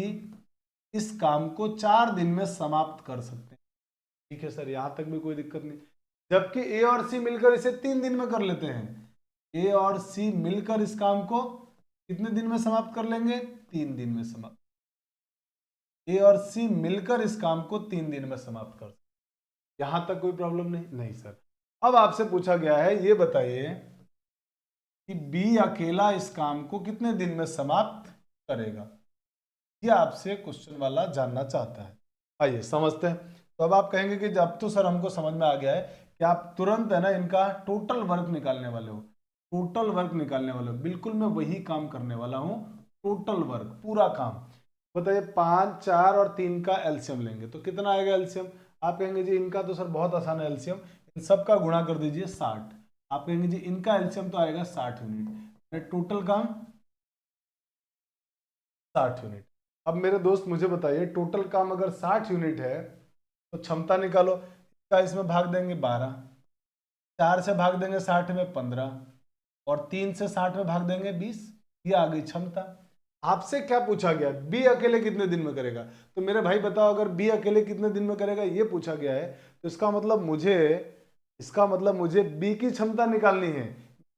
इस काम को 4 दिन में समाप्त कर सकते हैं। ठीक है सर, यहां तक भी कोई दिक्कत नहीं। जबकि ए और सी मिलकर इसे 3 दिन में कर लेते हैं। ए और सी मिलकर इस काम को कितने दिन में समाप्त कर लेंगे, 3 दिन में समाप्त। ए और सी मिलकर इस काम को 3 दिन में समाप्त कर, यहां तक कोई प्रॉब्लम नहीं सर। अब आपसे पूछा गया है, ये बताइए कि बी अकेला इस काम को कितने दिन में समाप्त करेगा, ये आपसे क्वेश्चन वाला जानना चाहता है। आइए समझते हैं। तो अब आप कहेंगे कि जब तो सर हमको समझ में आ गया है कि आप तुरंत है ना इनका टोटल वर्क निकालने वाले हो, टोटल वर्क निकालने वाले हो। बिल्कुल मैं वही काम करने वाला हूं, टोटल वर्क, पूरा काम। बताइए 5, 4 और 3 का एलसीएम लेंगे तो कितना आएगा एलसीएम। आप कहेंगे जी इनका तो सर बहुत आसान है एलसीएम, इन सब का गुणा कर दीजिए 60। आप कहेंगे जी इनका एलसीएम तो आएगा 60 यूनिट, टोटल काम 60 यूनिट। अब मेरे दोस्त मुझे बताइए, टोटल काम अगर 60 यूनिट है तो क्षमता निकालो। इसका इसमें भाग देंगे 12, 4 से भाग देंगे 60 में 15, और 3 से 60 में भाग देंगे 20। ये आ गई क्षमता। आपसे क्या पूछा गया, बी अकेले कितने दिन में करेगा। तो मेरे भाई बताओ, अगर बी अकेले कितने दिन में करेगा ये पूछा गया है, तो इसका मतलब मुझे बी की क्षमता निकालनी है।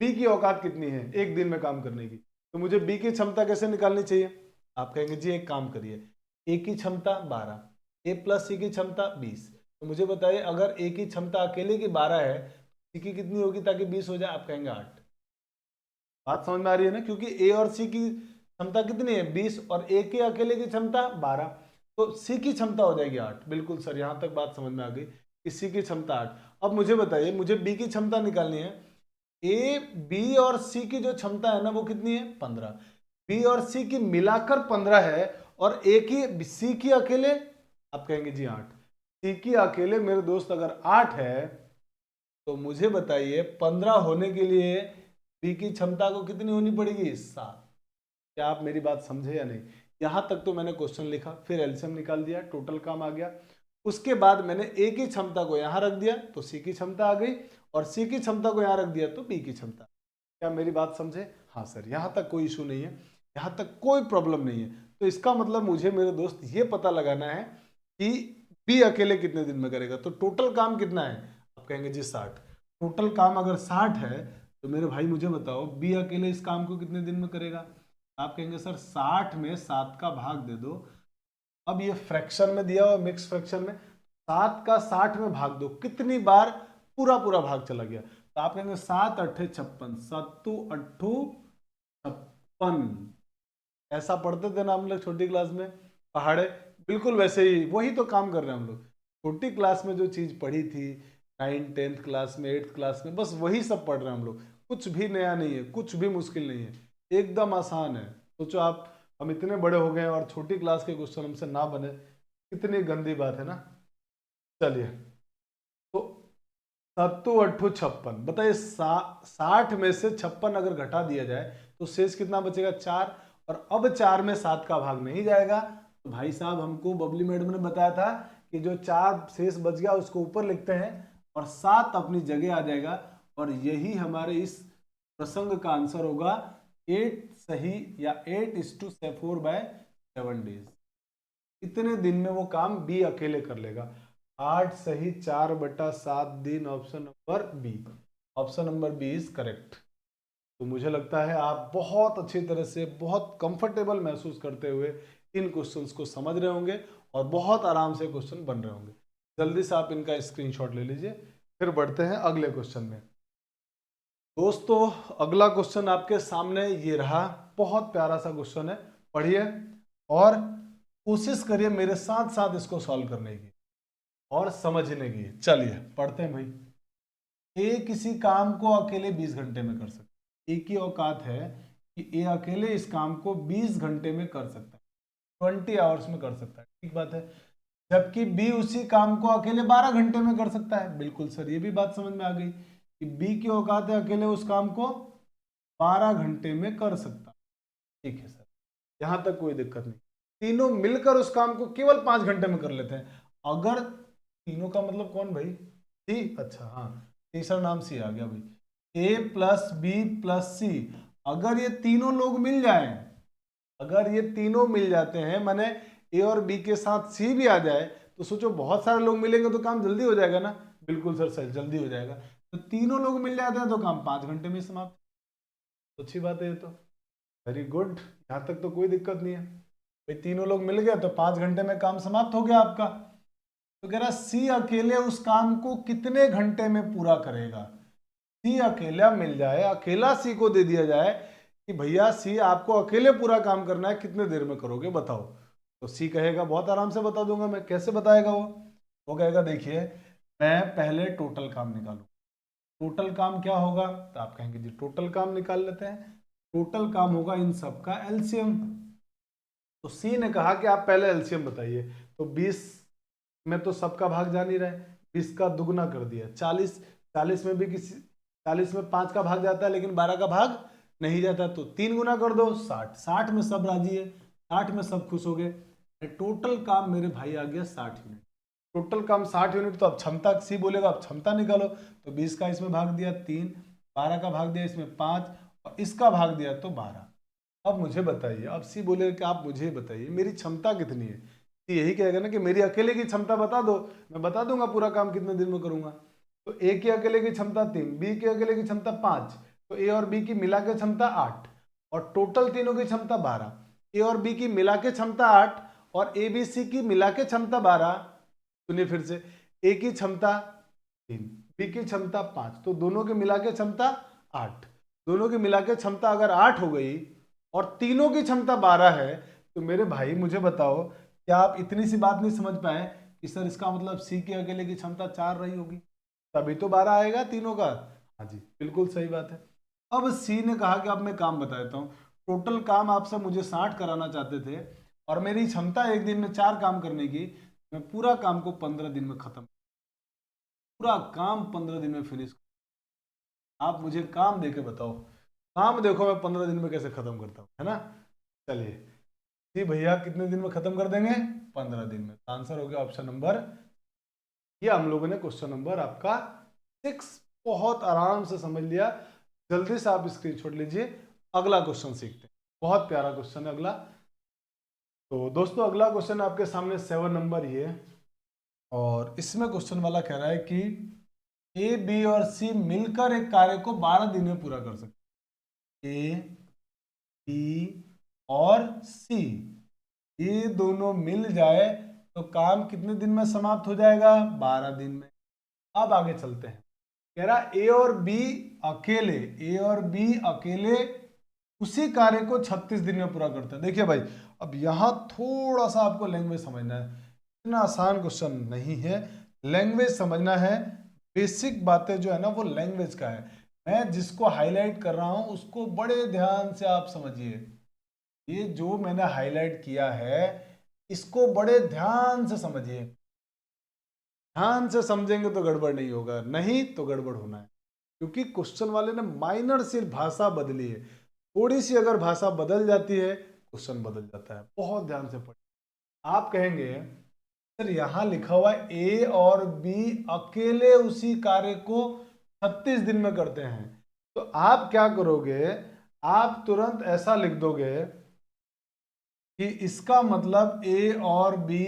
बी की औकात कितनी है एक दिन में काम करने की, तो मुझे बी की क्षमता कैसे निकालनी चाहिए। आप कहेंगे जी एक काम करिए, ए की क्षमता 12, ए प्लस सी की क्षमता 20। तो मुझे बताइए अगर ए की क्षमता अकेले की 12 है, सी की कितनी होगी ताकि 20 हो जाए। आप कहेंगे 8। बात समझ में आ रही है ना, क्योंकि ए और सी की क्षमता कितनी है 20, और ए के अकेले की क्षमता 12, तो सी की क्षमता हो जाएगी 8। बिल्कुल सर, यहां तक बात समझ में आ गई कि सी की क्षमता 8। अब मुझे बताइए, मुझे बी की क्षमता निकालनी है। ए बी और सी की जो क्षमता है ना वो कितनी है 15, बी और सी की मिलाकर 15 है, और ए की सी की अकेले, आप कहेंगे जी 8। सी की अकेले मेरे दोस्त अगर 8 है, तो मुझे बताइए 15 होने के लिए बी की क्षमता को कितनी होनी पड़ेगी 7। क्या आप मेरी बात समझे या नहीं। यहां तक तो मैंने क्वेश्चन लिखा, फिर एलसीएम निकाल दिया, टोटल काम आ गया। उसके बाद मैंने ए की क्षमता को यहां रख दिया तो सी की क्षमता आ गई, और सी की क्षमता को यहां रख दिया तो बी की क्षमता। क्या मेरी बात समझे। हाँ सर, यहां तक कोई इशू नहीं है, यहां तक कोई प्रॉब्लम नहीं है। तो इसका मतलब मुझे मेरे दोस्त ये पता लगाना है कि बी अकेले कितने दिन में करेगा। तो टोटल काम कितना है, आप कहेंगे जी 60। टोटल काम अगर 60 है तो मेरे भाई मुझे बताओ बी अकेले इस काम को कितने दिन में करेगा। आप कहेंगे सर 60 में 7 का भाग दे दो। अब ये फ्रैक्शन में दिया हुआ, मिक्स फ्रैक्शन में 7 का 60 में भाग दो, कितनी बार पूरा पूरा भाग चला गया। तो आप कहेंगे 7 अट्ठे 56, 7 अट्ठू 56। ऐसा पढ़ते थे ना हम लोग छोटी क्लास में, पहाड़े, बिल्कुल वैसे ही, वही तो काम कर रहे हैं हम लोग। छोटी क्लास में जो चीज पढ़ी थी 9th 10th क्लास में 8th क्लास में, बस वही सब पढ़ रहे हैं हम लोग। कुछ भी नया नहीं है, कुछ भी मुश्किल नहीं है, एकदम आसान है। सोचो आप, हम इतने बड़े हो गए और छोटी क्लास के क्वेश्चन हमसे ना बने, कितनी गंदी बात है ना। चलिए, तो 7×8 = 56। बताइए 60 में से 56 अगर घटा दिया जाए तो शेष कितना बचेगा? 4। और अब 4 में 7 का भाग नहीं जाएगा, तो भाई साहब हमको बबली मैडम ने बताया था कि जो 4 शेष बच गया उसको ऊपर लिखते हैं और 7 अपनी जगह आ जाएगा। और यही हमारे इस प्रसंग का आंसर होगा 8 सही या 8:4/7 डेज। इतने दिन में वो काम बी अकेले कर लेगा। 8 सही 4/7 दिन, option number B. Option number B is correct. तो मुझे लगता है आप बहुत अच्छी तरह से, बहुत कंफर्टेबल महसूस करते हुए इन क्वेश्चंस को समझ रहे होंगे और बहुत आराम से क्वेश्चन बन रहे होंगे। जल्दी से आप इनका स्क्रीनशॉट ले लीजिए, फिर बढ़ते हैं अगले क्वेश्चन में। दोस्तों, अगला क्वेश्चन आपके सामने ये रहा। बहुत प्यारा सा क्वेश्चन है, पढ़िए और कोशिश करिए मेरे साथ साथ इसको सॉल्व करने की और समझने की। चलिए पढ़ते हैं भाई। ए किसी काम को अकेले 20 घंटे में कर सकता है। ए की औकात है कि ए अकेले इस काम को 20 घंटे में कर सकता है, 20 आवर्स में कर सकता है, ठीक बात है। जबकि बी उसी काम को अकेले 12 घंटे में कर सकता है। बिल्कुल सर, ये भी बात समझ में आ गई कि बी की औकात है अकेले उस काम को 12 घंटे में कर सकता है। ठीक है सर, यहां तक कोई दिक्कत नहीं। तीनों मिलकर उस काम को केवल 5 घंटे में कर लेते हैं। अगर तीनों का मतलब कौन भाई? सी। अच्छा हाँ, तीसरा नाम सी आ गया भाई। ए प्लस बी प्लस सी, अगर ये तीनों लोग मिल जाएं, अगर ये तीनों मिल जाते हैं, माने ए और बी के साथ सी भी आ जाए, तो सोचो बहुत सारे लोग मिलेंगे तो काम जल्दी हो जाएगा ना। बिल्कुल सर, सही, जल्दी हो जाएगा। तो तीनों लोग मिल जाते हैं तो काम 5 घंटे में समाप्त। तो अच्छी बात है ये तो, वेरी गुड, यहां तक तो कोई दिक्कत नहीं है भाई। तीनों लोग मिल गए तो 5 घंटे में काम समाप्त हो गया आपका। तो कह रहा सी अकेले उस काम को कितने घंटे में पूरा करेगा। सी अकेला मिल जाए, अकेला सी को दे दिया जाए कि भैया सी आपको अकेले पूरा काम करना है, कितने देर में करोगे बताओ। तो सी कहेगा बहुत आराम से बता दूंगा मैं। कैसे बताएगा वो कहेगा देखिए मैं पहले टोटल काम निकालू। टोटल काम क्या होगा? तो आप कहेंगे जी टोटल काम निकाल लेते हैं। टोटल काम होगा इन सब का एलसीएम। तो सी ने कहा कि आप पहले एलसीएम बताइए। तो 20 में तो सबका भाग जा नहीं रहा है, 20 का दुगना कर दिया 40। 40 में भी किसी 40 में 5 का भाग जाता है लेकिन 12 का भाग नहीं जाता, तो 3 गुना कर दो 60। 60 में सब राजी है, 60 में सब खुश हो गए। टोटल काम मेरे भाई आ गया 60 यूनिट। टोटल काम 60 यूनिट। तो अब क्षमता सी बोलेगा, अब क्षमता निकालो। तो 20 का इसमें भाग दिया 3, 12 का भाग दिया इसमें 5 और इसका भाग दिया तो 12। अब मुझे बताइए, अब सी बोलेगा कि आप मुझे बताइए मेरी क्षमता कितनी है। सी यही कहेगा ना कि मेरी अकेले की क्षमता बता दो, मैं बता दूंगा पूरा काम कितने दिन में करूंगा। तो ए की अकेले की क्षमता 3, बी की अकेले की क्षमता 5, तो ए और बी की मिला के क्षमता 8 और टोटल तीनों की क्षमता 12। ए और बी की मिला के क्षमता 8 और ए बी सी की मिला के क्षमता 12। सुनिए फिर से, ए की क्षमता 3, बी की क्षमता 5, तो दोनों के मिला के क्षमता 8। दोनों की मिला के क्षमता अगर 8 हो गई और तीनों की क्षमता 12 है, तो मेरे भाई मुझे बताओ क्या आप इतनी सी बात नहीं समझ पाए कि सर इसका मतलब सी के अकेले की क्षमता 4 रही होगी, तभी तो 12 आएगा तीनों का। हाँ जी, बिल्कुल सही बात है। अब सी ने कहा कि अब मैं काम बता देता हूँ। टोटल काम आपसे मुझे 60 कराना चाहते थे और मेरी क्षमता एक दिन में 4 काम करने की, मैं पूरा काम को 15 दिन में खत्म, पूरा काम 15 दिन में फिनिश। आप मुझे काम देके बताओ, काम देखो मैं 15 दिन में कैसे खत्म करता हूँ, है ना। चलिए जी भैया, कितने दिन में खत्म कर देंगे? 15 दिन में। आंसर हो गया ऑप्शन नंबर। ये हम लोगों ने क्वेश्चन नंबर आपका 6 बहुत आराम से समझ लिया। जल्दी से आप स्क्रीनशॉट लीजिए, अगला क्वेश्चन सीखते हैं। बहुत प्यारा क्वेश्चन है अगला। तो दोस्तों अगला क्वेश्चन आपके सामने 7 नंबर ही है और इसमें क्वेश्चन वाला कह रहा है कि ए बी और सी मिलकर एक कार्य को 12 दिन में पूरा कर सकते। ए बी और सी ये दोनों मिल जाए तो काम कितने दिन में समाप्त हो जाएगा? 12 दिन में। अब आगे चलते हैं। कह रहा ए और बी अकेले, ए और बी अकेले उसी कार्य को 36 दिन में पूरा करते हैं। देखिए भाई, अब यहां थोड़ा सा आपको लैंग्वेज समझना है। इतना आसान क्वेश्चन नहीं है। लैंग्वेज समझना है, बेसिक बातें जो है ना वो लैंग्वेज का है। मैं जिसको हाईलाइट कर रहा हूं उसको बड़े ध्यान से आप समझिए। ये जो मैंने हाईलाइट किया है इसको बड़े ध्यान से समझिए। ध्यान से समझेंगे तो गड़बड़ नहीं होगा, नहीं तो गड़बड़ होना है। क्योंकि क्वेश्चन वाले ने माइनर सी भाषा बदली है, थोड़ी सी अगर भाषा बदल जाती है क्वेश्चन बदल जाता है। बहुत ध्यान से पढ़िए। आप कहेंगे सर यहां लिखा हुआ है ए और बी अकेले उसी कार्य को 36 दिन में करते हैं, तो आप क्या करोगे, आप तुरंत ऐसा लिख दोगे कि इसका मतलब ए और बी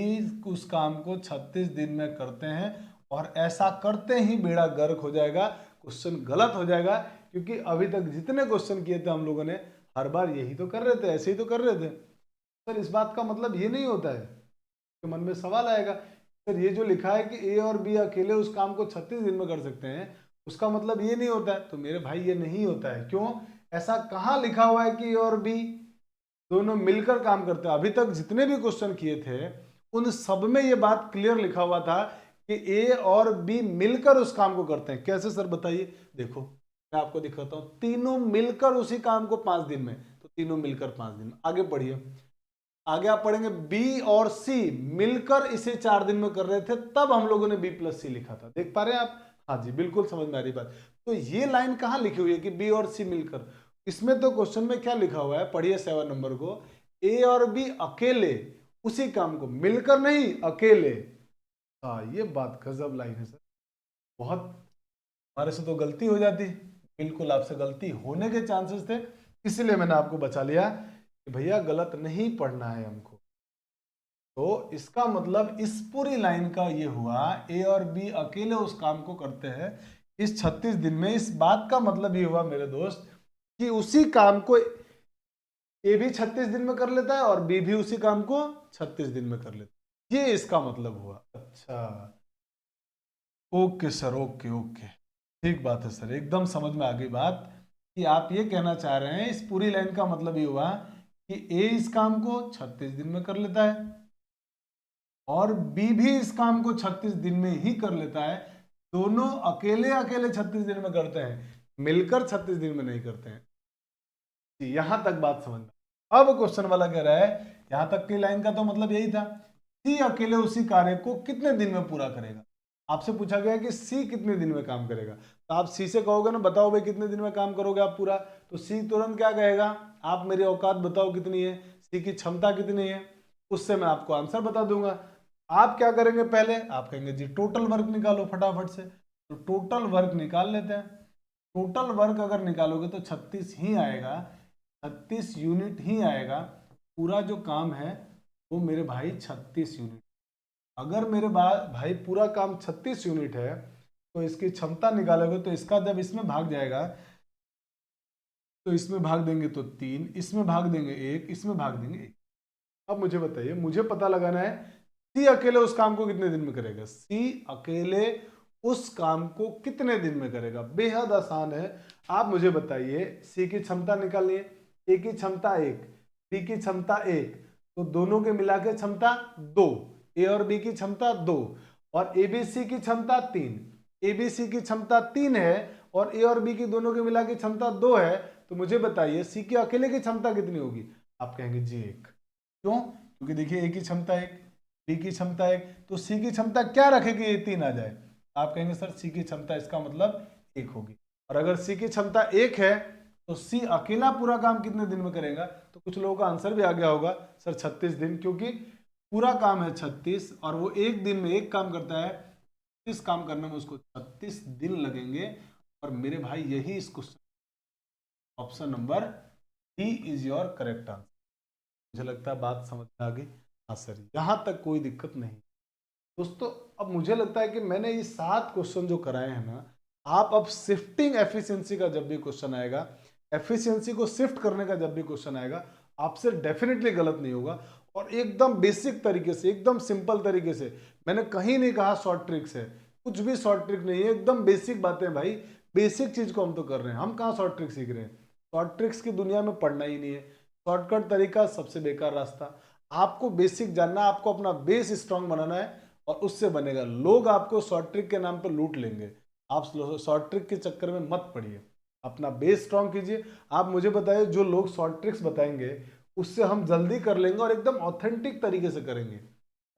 उस काम को 36 दिन में करते हैं, और ऐसा करते ही बेड़ा गर्क हो जाएगा, क्वेश्चन गलत हो जाएगा। क्योंकि अभी तक जितने क्वेश्चन किए थे हम लोगों ने हर बार यही तो कर रहे थे, ऐसे ही तो कर रहे थे। सर इस बात का मतलब ये नहीं होता है, तो मन में सवाल आएगा सर ये जो लिखा है कि ए और बी अकेले उस काम को 36 दिन में कर सकते हैं, उसका मतलब ये नहीं होता है। तो मेरे भाई ये नहीं होता है। क्यों? ऐसा कहाँ लिखा हुआ है कि ए और बी दोनों मिलकर काम करते हैं? अभी तक जितने भी क्वेश्चन किए थे उन सब में ये बात क्लियर लिखा हुआ था कि ए और बी मिलकर उस काम को करते हैं। कैसे सर बताइए? देखो मैं आपको दिखाता हूं, तीनों मिलकर उसी काम को 5 दिन में, तो तीनों मिलकर 5 दिन में। आगे पढ़िए, आगे आप पढ़ेंगे बी और सी मिलकर इसे 4 दिन में कर रहे थे, तब हम लोगों ने बी प्लस सी लिखा था। देख पा रहे हैं आप? हाँ जी, बिल्कुल समझ में आ रही बात। तो ये लाइन कहां लिखी हुई है कि बी और सी मिलकर? इसमें तो क्वेश्चन में क्या लिखा हुआ है, पढ़िए 7 नंबर को, ए और बी अकेले उसी काम को, मिलकर नहीं अकेले। हाँ ये बात गजब लाइन है सर। बहुत हमारे से तो गलती हो जाती, बिल्कुल आपसे गलती होने के चांसेस थे, इसीलिए मैंने आपको बचा लिया कि भैया गलत नहीं पढ़ना है हमको। तो इसका मतलब इस पूरी लाइन का ये हुआ ए और बी अकेले उस काम को करते हैं इस 36 दिन में। इस बात का मतलब ये हुआ मेरे दोस्त कि उसी काम को ए भी 36 दिन में कर लेता है और बी भी उसी काम को 36 दिन में कर लेता है। ये इसका मतलब हुआ। अच्छा ओके सर, ओके ओके, ठीक बात है सर, एकदम समझ में आ गई बात कि आप ये कहना चाह रहे हैं इस पूरी लाइन का मतलब ये हुआ कि ए इस काम को 36 दिन में कर लेता है और बी भी इस काम को 36 दिन में ही कर लेता है। दोनों अकेले अकेले 36 दिन में करते हैं, मिलकर 36 दिन में नहीं करते हैं। यहां तक बात समझ में। अब क्वेश्चन वाला कह रहा है, यहां तक की लाइन का तो मतलब यही था, सी अकेले उसी कार्य को कितने दिन में पूरा करेगा। आपसे पूछा गया कि सी कितने दिन में काम करेगा, तो आप सी से कहोगे ना बताओ भाई कितने दिन में काम करोगे आप पूरा, तो सी तुरंत क्या कहेगा, आप मेरी औकात बताओ कितनी है, सी की क्षमता कितनी है, उससे मैं आपको आंसर बता दूंगा। आप क्या करेंगे, पहले आप कहेंगे जी टोटल वर्क निकालो फटाफट से, तो टोटल वर्क निकाल लेते हैं। टोटल वर्क अगर निकालोगे तो 36 ही आएगा, 36 यूनिट ही आएगा। पूरा जो काम है वो मेरे भाई 36 यूनिट। अगर मेरे भाई पूरा काम 36 यूनिट है तो इसकी क्षमता निकालोगे तो इसका जब इसमें भाग जाएगा तो इसमें भाग देंगे तो 3, इसमें भाग देंगे 1, इसमें भाग देंगे 1। अब मुझे बताइए, मुझे पता लगाना है सी अकेले उस काम को कितने दिन में करेगा। सी अकेले उस काम को कितने दिन में करेगा, बेहद आसान है। आप मुझे बताइए, सी की क्षमता निकालिए, ए की क्षमता 1, बी की क्षमता 1, तो दोनों के मिला के क्षमता 2, ए और बी की क्षमता 2, और एबीसी की क्षमता 3, एबीसी की क्षमता 3 है और ए और बी की दोनों के मिला के क्षमता 2 है। तो मुझे बताइए सी की अकेले की क्षमता कितनी होगी। आप कहेंगे जी 1। क्यों? क्योंकि देखिए ए की क्षमता 1, बी की क्षमता 1, तो सी की क्षमता क्या रखेगी ये 3 आ जाए। आप कहेंगे सर सी की क्षमता इसका मतलब 1 होगी, और अगर सी की क्षमता 1 है तो सी अकेला पूरा काम कितने दिन में करेगा। तो कुछ लोगों का आंसर भी आ गया होगा सर 36 दिन, क्योंकि पूरा काम है 36 और वो एक दिन में एक काम करता है, इस काम करने में उसको 36 दिन लगेंगे। और मेरे भाई यही इस question, option number D is your correct answer. मुझे लगता है बात समझ में आ गई। हाँ सर, यहां तक कोई दिक्कत नहीं दोस्तों। अब मुझे लगता है कि मैंने ये 7 क्वेश्चन जो कराए हैं ना, आप अब शिफ्टिंग एफिशिएंसी का जब भी क्वेश्चन आएगा, एफिशिएंसी को शिफ्ट करने का जब भी क्वेश्चन आएगा, आपसे डेफिनेटली गलत नहीं होगा। और एकदम बेसिक तरीके से, एकदम सिंपल तरीके से, मैंने कहीं नहीं कहा शॉर्ट ट्रिक्स है, कुछ भी शॉर्ट ट्रिक नहीं है, एकदम बेसिक बातें भाई। बेसिक चीज को हम तो कर रहे हैं, हम कहाँ शॉर्ट ट्रिक सीख रहे हैं। शॉर्ट ट्रिक्स की दुनिया में पढ़ना ही नहीं है। शॉर्टकट तरीका सबसे बेकार रास्ता। आपको बेसिक जानना, आपको अपना बेस स्ट्रांग बनाना है और उससे बनेगा। लोग आपको शॉर्ट ट्रिक के नाम पर लूट लेंगे, आप शॉर्ट ट्रिक के चक्कर में मत पड़िए, अपना बेस स्ट्रांग कीजिए। आप मुझे बताइए, जो लोग शॉर्ट ट्रिक्स बताएंगे उससे हम जल्दी कर लेंगे और एकदम ऑथेंटिक तरीके से करेंगे,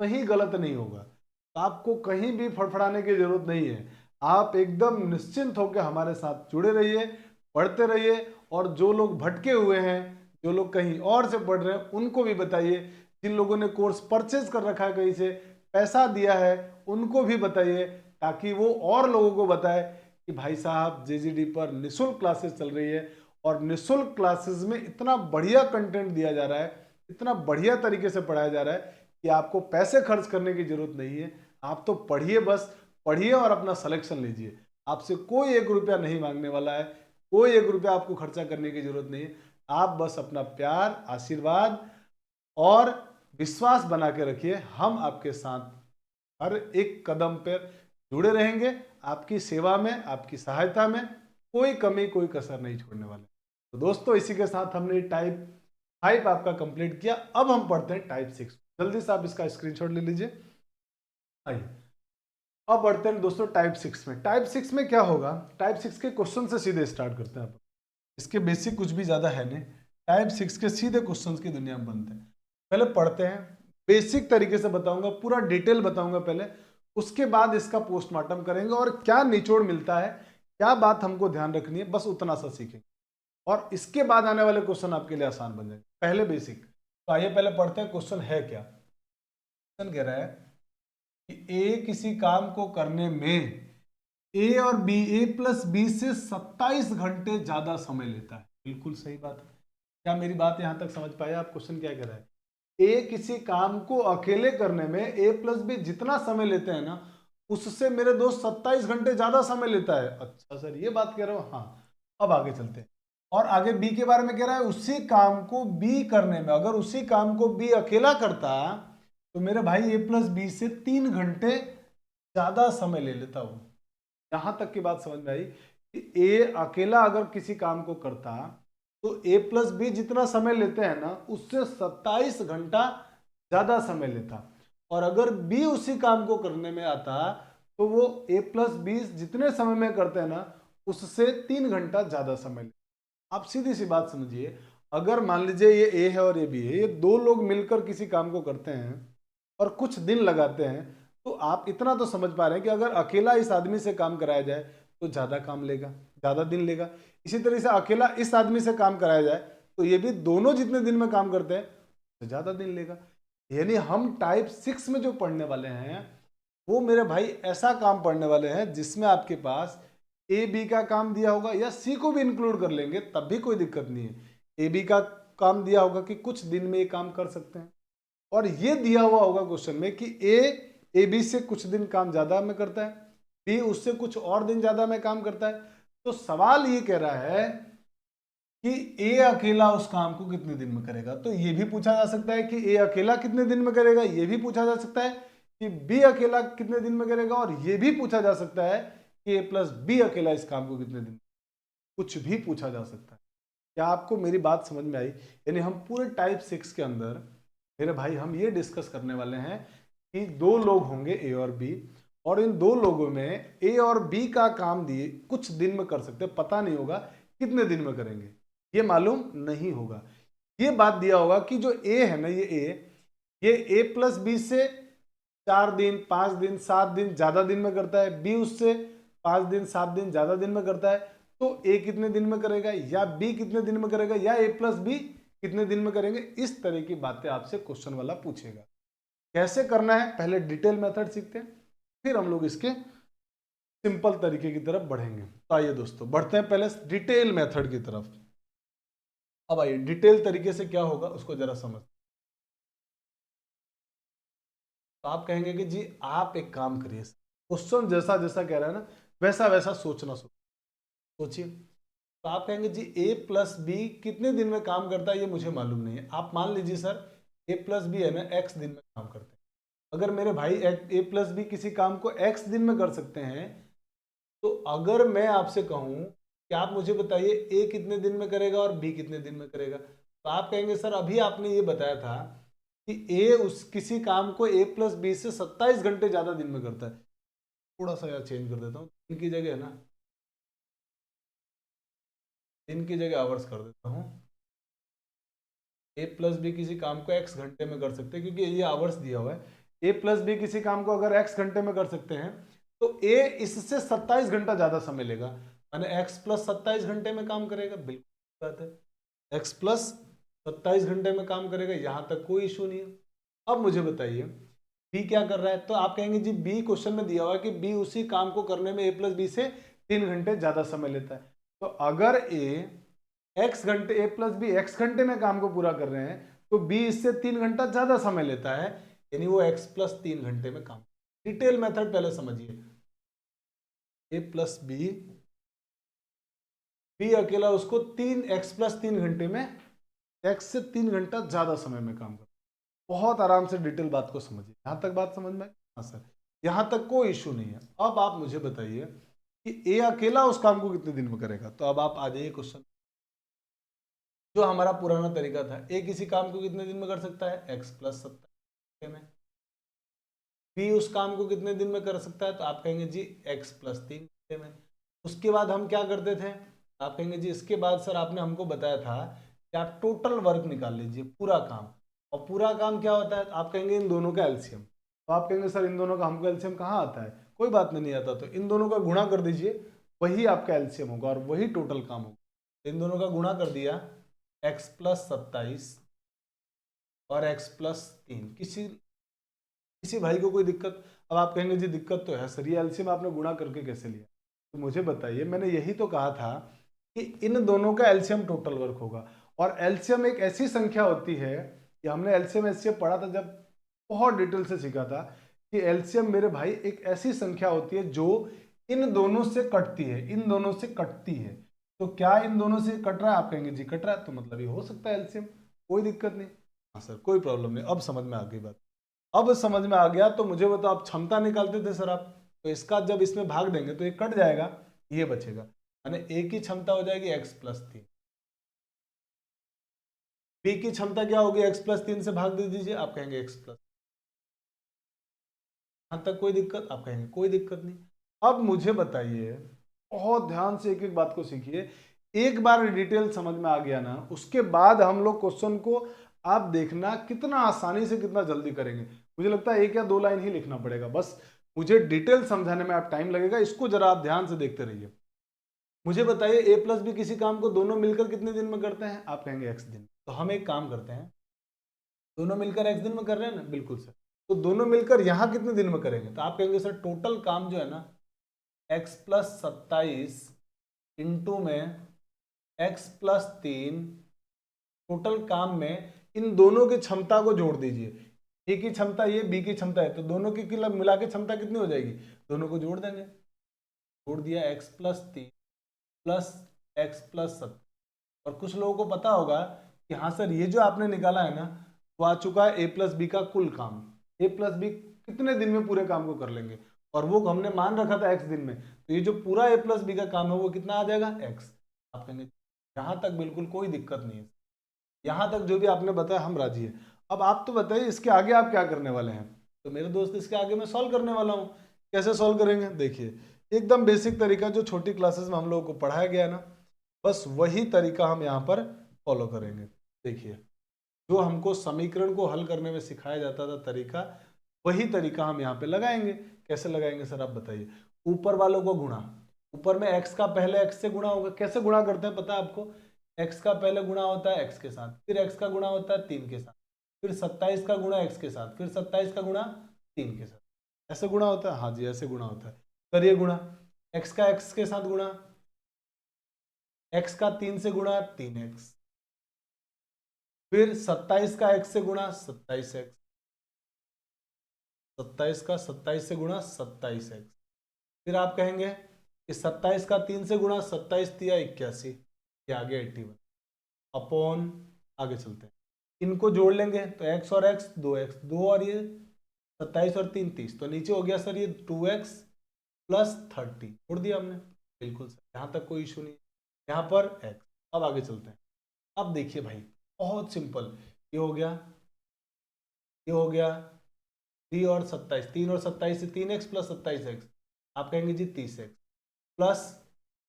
कहीं गलत नहीं होगा। तो आपको कहीं भी फड़फड़ाने की जरूरत नहीं है, आप एकदम निश्चिंत होकर हमारे साथ जुड़े रहिए, पढ़ते रहिए। और जो लोग भटके हुए हैं, जो लोग कहीं और से पढ़ रहे हैं, उनको भी बताइए। जिन लोगों ने कोर्स परचेज कर रखा है, कहीं से पैसा दिया है, उनको भी बताइए, ताकि वो और लोगों को बताए कि भाई साहब जेजीडी पर निःशुल्क क्लासेस चल रही है और निःशुल्क क्लासेस में इतना बढ़िया कंटेंट दिया जा रहा है, इतना बढ़िया तरीके से पढ़ाया जा रहा है कि आपको पैसे खर्च करने की जरूरत नहीं है। आप तो पढ़िए, बस पढ़िए और अपना सिलेक्शन लीजिए। आपसे कोई 1 रुपया नहीं मांगने वाला है, कोई 1 रुपया आपको खर्चा करने की जरूरत नहीं है। आप बस अपना प्यार, आशीर्वाद और विश्वास बना के रखिए। हम आपके साथ हर एक कदम पर जुड़े रहेंगे, आपकी सेवा में, आपकी सहायता में कोई कमी, कोई कसर नहीं छोड़ने वाले। तो दोस्तों, इसी के साथ हमने टाइप 5 आपका कंप्लीट किया। अब हम पढ़ते हैं टाइप 6। जल्दी से आप इसका स्क्रीनशॉट ले लीजिए। आइए अब बढ़ते हैं दोस्तों टाइप 6 में। टाइप 6 में क्या होगा, टाइप 6 के क्वेश्चन से सीधे स्टार्ट करते हैं। इसके बेसिक कुछ भी ज्यादा है नहीं, टाइप 6 के सीधे क्वेश्चंस की दुनिया में बनते हैं। पहले पढ़ते हैं, बेसिक तरीके से बताऊंगा, पूरा डिटेल बताऊंगा पहले, उसके बाद इसका पोस्टमार्टम करेंगे और क्या निचोड़ मिलता है, क्या बात हमको ध्यान रखनी है, बस उतना सा सीखेंगे। और इसके बाद आने वाले क्वेश्चन आपके लिए आसान बन जाएंगे। पहले बेसिक, तो आइए पहले पढ़ते हैं क्वेश्चन है क्या। क्वेश्चन कह रहा है कि ए किसी काम को करने में ए और बी, ए प्लस बी से 27 घंटे ज्यादा समय लेता है। बिल्कुल सही बात है। क्या मेरी बात यहां तक समझ पाए आप? क्वेश्चन क्या कह रहा है, ए किसी काम को अकेले करने में ए प्लस बी जितना समय लेते हैं ना, उससे मेरे दोस्त 27 घंटे ज्यादा समय लेता है। अच्छा सर, ये बात कह रहे हो? हाँ, अब आगे चलते हैं। और आगे बी के बारे में कह रहा है, उसी काम को बी करने में, अगर उसी काम को बी अकेला करता तो मेरे भाई ए प्लस बी से 3 घंटे ज्यादा समय ले लेता वो। यहां तक की बात समझ में आई कि ए अकेला अगर किसी काम को करता तो ए प्लस बी जितना समय लेते हैं ना, उससे 27 घंटा ज्यादा समय लेता। और अगर बी उसी काम को करने में आता तो वो ए प्लस बी जितने समय में करते हैं ना, उससे 3 घंटा ज्यादा समय लेता। आप सीधी सी बात समझिए, अगर मान लीजिए ये ए है और ये बी है, ये दो लोग मिलकर किसी काम को करते हैं और कुछ दिन लगाते हैं, तो आप इतना तो समझ पा रहे हैं कि अगर अकेला इस आदमी से काम कराया जाए तो ज्यादा काम लेगा, ज्यादा दिन लेगा। इसी तरह से अकेला इस आदमी से काम कराया जाए तो ये भी दोनों जितने दिन में काम करते हैं तो ज्यादा दिन लेगा। यानी हम टाइप 6 में जो पढ़ने वाले हैं वो मेरे भाई ऐसा काम पढ़ने वाले हैं जिसमें आपके पास ए बी का काम दिया होगा, या सी को भी इंक्लूड कर लेंगे तब भी कोई दिक्कत नहीं है। ए बी का काम दिया होगा कि कुछ दिन में ये काम कर सकते हैं, और ये दिया हुआ होगा क्वेश्चन में कि ए बी से कुछ दिन काम ज्यादा में करता है, बी उससे कुछ और दिन ज्यादा में काम करता है। तो सवाल ये कह रहा है कि ए अकेला उस काम को कितने दिन में करेगा। तो ये भी पूछा जा सकता है कि ए अकेला कितने दिन में करेगा, ये भी पूछा जा सकता है कि बी अकेला कितने दिन में करेगा, और ये भी पूछा जा सकता है कि ए प्लस बी अकेला इस काम को कितने दिन में। कुछ भी पूछा जा सकता है। क्या आपको मेरी बात समझ में आई? यानी हम पूरे टाइप 6 के अंदर मेरे भाई हम ये डिस्कस करने वाले हैं कि दो लोग होंगे ए और बी, और इन दो लोगों में ए और बी का काम दिए कुछ दिन में कर सकते हैं, पता नहीं होगा कितने दिन में करेंगे, ये मालूम नहीं होगा। ये बात दिया होगा कि जो ए है ना, ये ए प्लस बी से 4 दिन, 5 दिन, 7 दिन ज्यादा दिन में करता है, बी उससे 5 दिन, 7 दिन ज्यादा दिन में करता है। तो ए कितने दिन में करेगा, या बी कितने दिन में करेगा, या ए प्लस बी कितने दिन में करेंगे, इस तरह की बातें आपसे क्वेश्चन वाला पूछेगा। कैसे करना है, पहले डिटेल मेथड सीखते हैं, फिर हम लोग इसके सिंपल तरीके की तरफ बढ़ेंगे। तो आइए दोस्तों बढ़ते हैं पहले डिटेल मेथड की तरफ। अब आइए डिटेल तरीके से क्या होगा उसको जरा समझ। तो आप कहेंगे कि जी आप एक काम करिए, क्वेश्चन जैसा जैसा कह रहा है ना वैसा वैसा सोचना, सोचिए। तो आप कहेंगे जी ए प्लस बी कितने दिन में काम करता है ये मुझे मालूम नहीं है। आप मान लीजिए सर ए प्लस बी है ना एक्स दिन में काम करते हैं। अगर मेरे भाई ए प्लस बी किसी काम को एक्स दिन में कर सकते हैं, तो अगर मैं आपसे कहूं कि आप मुझे बताइए ए कितने दिन में करेगा और बी कितने दिन में करेगा, तो आप कहेंगे सर अभी आपने ये बताया था कि ए उस किसी काम को a प्लस बी से 27 घंटे ज्यादा दिन में करता है। थोड़ा सा यार चेंज कर देता हूँ, दिन की जगह है ना, दिन की जगह आवर्स कर देता हूँ। ए प्लस बी किसी काम को x घंटे में कर सकते हैं, क्योंकि ये आवर्स दिया हुआ है। ए प्लस बी किसी काम को अगर x घंटे में कर सकते हैं तो ए इससे 27 घंटा ज्यादा समय लेगा, माने x प्लस 27 घंटे में काम करेगा। बिल्कुल बात है, x प्लस 27 घंटे में काम करेगा, यहां तक कोई इशू नहीं है। अब मुझे बताइए बी क्या कर रहा है, तो आप कहेंगे जी बी क्वेश्चन में दिया हुआ है कि बी उसी काम को करने में ए प्लस बी से 3 घंटे ज्यादा समय लेता है। तो अगर ए एक्स घंटे ए प्लस बी एक्स घंटे में काम को पूरा कर रहे हैं तो बी इससे 3 घंटा ज्यादा समय लेता है, यानी वो एक्स प्लस 3 घंटे में काम। डिटेल मेथड पहले समझिए, ए प्लस बी, बी अकेला उसको 3 x+3 घंटे में एक्स से 3 घंटा ज्यादा समय में काम कर। बहुत आराम से डिटेल बात को समझिए, यहां तक बात समझ में? हाँ सर, यहां तक कोई इशू नहीं है। अब आप मुझे बताइए कि ए अकेला उस काम को कितने दिन में करेगा। तो अब आप आ जाइए क्वेश्चन, जो हमारा पुराना तरीका था, ए किसी काम को कितने दिन में कर सकता है, x प्लस 70 में। बी उस काम को कितने दिन में कर सकता है, तो आप कहेंगे जी x प्लस 3 घंटे में। उसके बाद हम क्या करते थे, आप कहेंगे जी इसके बाद सर आपने हमको बताया था कि आप टोटल वर्क निकाल लीजिए, पूरा काम। और पूरा काम क्या होता है, आप कहेंगे इन दोनों का एलसीएम। तो आप कहेंगे सर इन दोनों का हमको एलसीएम कहाँ आता है, कोई बात नहीं आता, तो इन दोनों का गुणा कर दीजिए, वही आपका एलसीएम होगा और वही टोटल काम होगा। इन दोनों का गुणा कर दिया, x प्लस 27 और x प्लस 3। किसी भाई को कोई दिक्कत? अब आप कहेंगे जी दिक्कत तो है सर, ये एलसीएम आपने गुणा करके कैसे लिया। तो मुझे बताइए, मैंने यही तो कहा था कि इन दोनों का एलसीएम टोटल वर्क होगा। और एलसीएम एक ऐसी संख्या होती है कि हमने एलसीएम एचसीएफ पढ़ा था जब, बहुत डिटेल से सीखा था कि एलसीएम मेरे भाई एक ऐसी संख्या होती है जो इन दोनों से कटती है, इन दोनों से कटती है। तो क्या इन दोनों से कट रहा है, आप कहेंगे जी कट रहा है, तो मतलब ये हो सकता है एलसीएम, कोई दिक्कत नहीं। हाँ सर कोई प्रॉब्लम नहीं, अब समझ में आ गई बात। अब समझ में आ गया तो मुझे बताओ, आप क्षमता निकालते थे सर आप, तो इसका जब इसमें भाग देंगे तो ये कट जाएगा, ये बचेगा, यानी ए की क्षमता हो जाएगी x प्लस 3। बी की क्षमता क्या होगी, x प्लस 3 से भाग दे दीजिए, आप कहेंगे x प्लस। यहां तक कोई दिक्कत, आप कहेंगे कोई दिक्कत नहीं। अब मुझे बताइए, बहुत ध्यान से एक एक बात को सीखिए, एक बार डिटेल समझ में आ गया ना, उसके बाद हम लोग क्वेश्चन को आप देखना कितना आसानी से कितना जल्दी करेंगे। मुझे लगता है 1 या 2 लाइन ही लिखना पड़ेगा बस, मुझे डिटेल समझाने में आप टाइम लगेगा, इसको जरा आप ध्यान से देखते रहिए। मुझे बताइए ए प्लस बी किसी काम को दोनों मिलकर कितने दिन में करते हैं, आप कहेंगे x दिन। तो हम एक काम करते हैं, दोनों मिलकर x दिन में कर रहे हैं ना, बिल्कुल सर। तो दोनों मिलकर यहां कितने दिन में करेंगे, तो आप कहेंगे सर टोटल काम जो है ना x प्लस 27 इंटू में x प्लस 3, टोटल काम में इन दोनों की क्षमता को जोड़ दीजिए। ए की क्षमता ये, बी की क्षमता है, तो दोनों की मिला के क्षमता कितनी हो जाएगी, दोनों को जोड़ देंगे। जोड़ दिया x plus 3 plus x plus 7। और कुछ लोगों को पता होगा कि हाँ सर ये जो आपने निकाला है ना, वो आ चुका है ए प्लस बी का कुल काम। ए प्लस बी कितने दिन में पूरे काम को कर लेंगे, और वो हमने मान रखा था x दिन में, तो ये जो पूरा ए प्लस बी का काम है वो कितना आ जाएगा, x। आप कहेंगे यहाँ तक बिल्कुल कोई दिक्कत नहीं है, यहाँ तक जो भी आपने बताया हम राजी है। अब आप तो बताइए इसके आगे आप क्या करने वाले हैं। तो मेरे दोस्त इसके आगे मैं सॉल्व करने वाला हूँ। कैसे सॉल्व करेंगे, देखिए एकदम बेसिक तरीका जो छोटी क्लासेस में हम लोगों को पढ़ाया गया है ना, बस वही तरीका हम यहाँ पर फॉलो करेंगे। देखिए जो हमको समीकरण को हल करने में सिखाया जाता था तरीका, वही तरीका हम यहाँ पे लगाएंगे। कैसे लगाएंगे सर आप बताइए। ऊपर वालों को गुणा, ऊपर में x का पहले x से गुणा होगा। कैसे गुणा करते हैं पता है आपको, x का पहले गुणा होता है x के साथ, फिर x का गुणा होता है 3 के साथ, फिर 27 का गुणा x के साथ, फिर 27 का गुणा 3 के साथ। ऐसे गुणा होता है, हाँ जी ऐसे गुणा होता है। करिए गुणा, x का x के साथ गुणा, x का 3 से गुणा 3x, फिर 27 का x से गुणा 27x, 27 का 27 से गुणा 27x, फिर आप कहेंगे कि 27 का 3 से गुणा 27 दिया 81, ये आ गया 81 अपॉन, आगे चलते हैं, इनको जोड़ लेंगे तो x और x 2x, 2 और ये 27 और 3 30, तो नीचे हो गया सर ये 2x प्लस 30, जोड़ दिया हमने, बिल्कुल सर यहाँ तक कोई इशू नहीं, यहाँ पर x। अब आगे चलते हैं। अब देखिए भाई बहुत सिंपल, ये हो गया ये हो गया 3 और 27, 3 और 27 से 3x प्लस 27x, आप कहेंगे जी 30x प्लस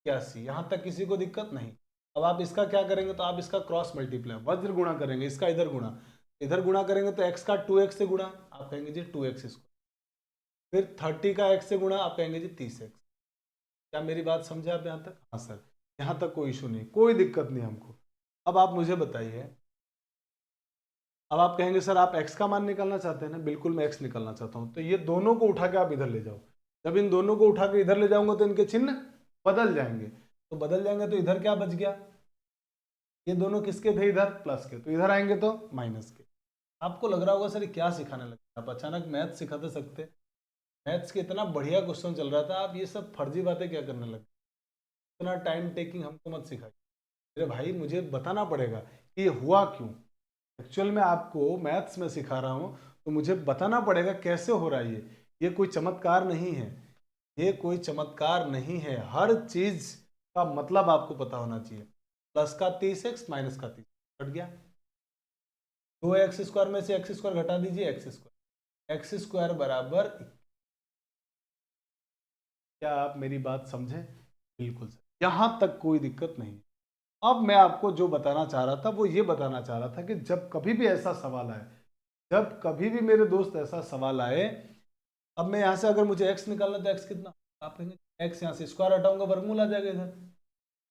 81। यहाँ तक किसी को दिक्कत नहीं। अब आप इसका क्या करेंगे, तो आप इसका क्रॉस मल्टीप्लाई वज्र गुणा करेंगे, इसका इधर गुणा करेंगे तो x का 2x से गुणा, आप कहेंगे जी 2x स्क्वायर, फिर 30 का x से गुणा, आप कहेंगे जी 30x। क्या मेरी बात समझे आप यहाँ तक? हाँ सर, यहाँ तक कोई इशू नहीं, कोई दिक्कत नहीं हमको। अब आप मुझे बताइए, अब आप कहेंगे सर आप x का मान निकालना चाहते हैं ना, बिल्कुल मैं x निकालना चाहता हूँ, तो ये दोनों को उठा के आप इधर ले जाओ। जब इन दोनों को उठा के इधर ले जाऊंगा तो इनके चिन्ह बदल जाएंगे, तो बदल जाएंगे तो इधर क्या बच गया, ये दोनों किसके थे, इधर प्लस के, तो इधर आएंगे तो माइनस के। आपको लग रहा होगा सर ये क्या सिखाने लगे, आप अचानक मैथ सिखाते सकते, मैथ्स के इतना बढ़िया क्वेश्चन चल रहा था, आप ये सब फर्जी बातें क्या करने लगे, इतना टाइम टेकिंग हमको मत सिखाइए मेरे भाई, मुझे बताना पड़ेगा कि ये हुआ क्यों। एक्चुअल में आपको मैथ्स में सिखा रहा हूँ तो मुझे बताना पड़ेगा कैसे हो रहा है ये कोई चमत्कार नहीं है, ये कोई चमत्कार नहीं है, हर चीज का मतलब आपको पता होना चाहिए। प्लस का 30x माइनस का 30 कट गया, 2x स्क्वायर में से x स्क्वायर घटा दीजिए, एक्स स्क्वायर बराबर, क्या आप मेरी बात समझे? बिल्कुल सर, यहां तक कोई दिक्कत नहीं। अब मैं आपको जो बताना चाह रहा था वो ये बताना चाह रहा था कि जब कभी भी ऐसा सवाल आए, जब कभी भी मेरे दोस्त ऐसा सवाल आए, अब मैं यहां से अगर मुझे x निकालना तो x कितना, आप कहेंगे x, यहां से स्क्वायर हटाऊंगा वर्गमूल आ जाएगा इधर,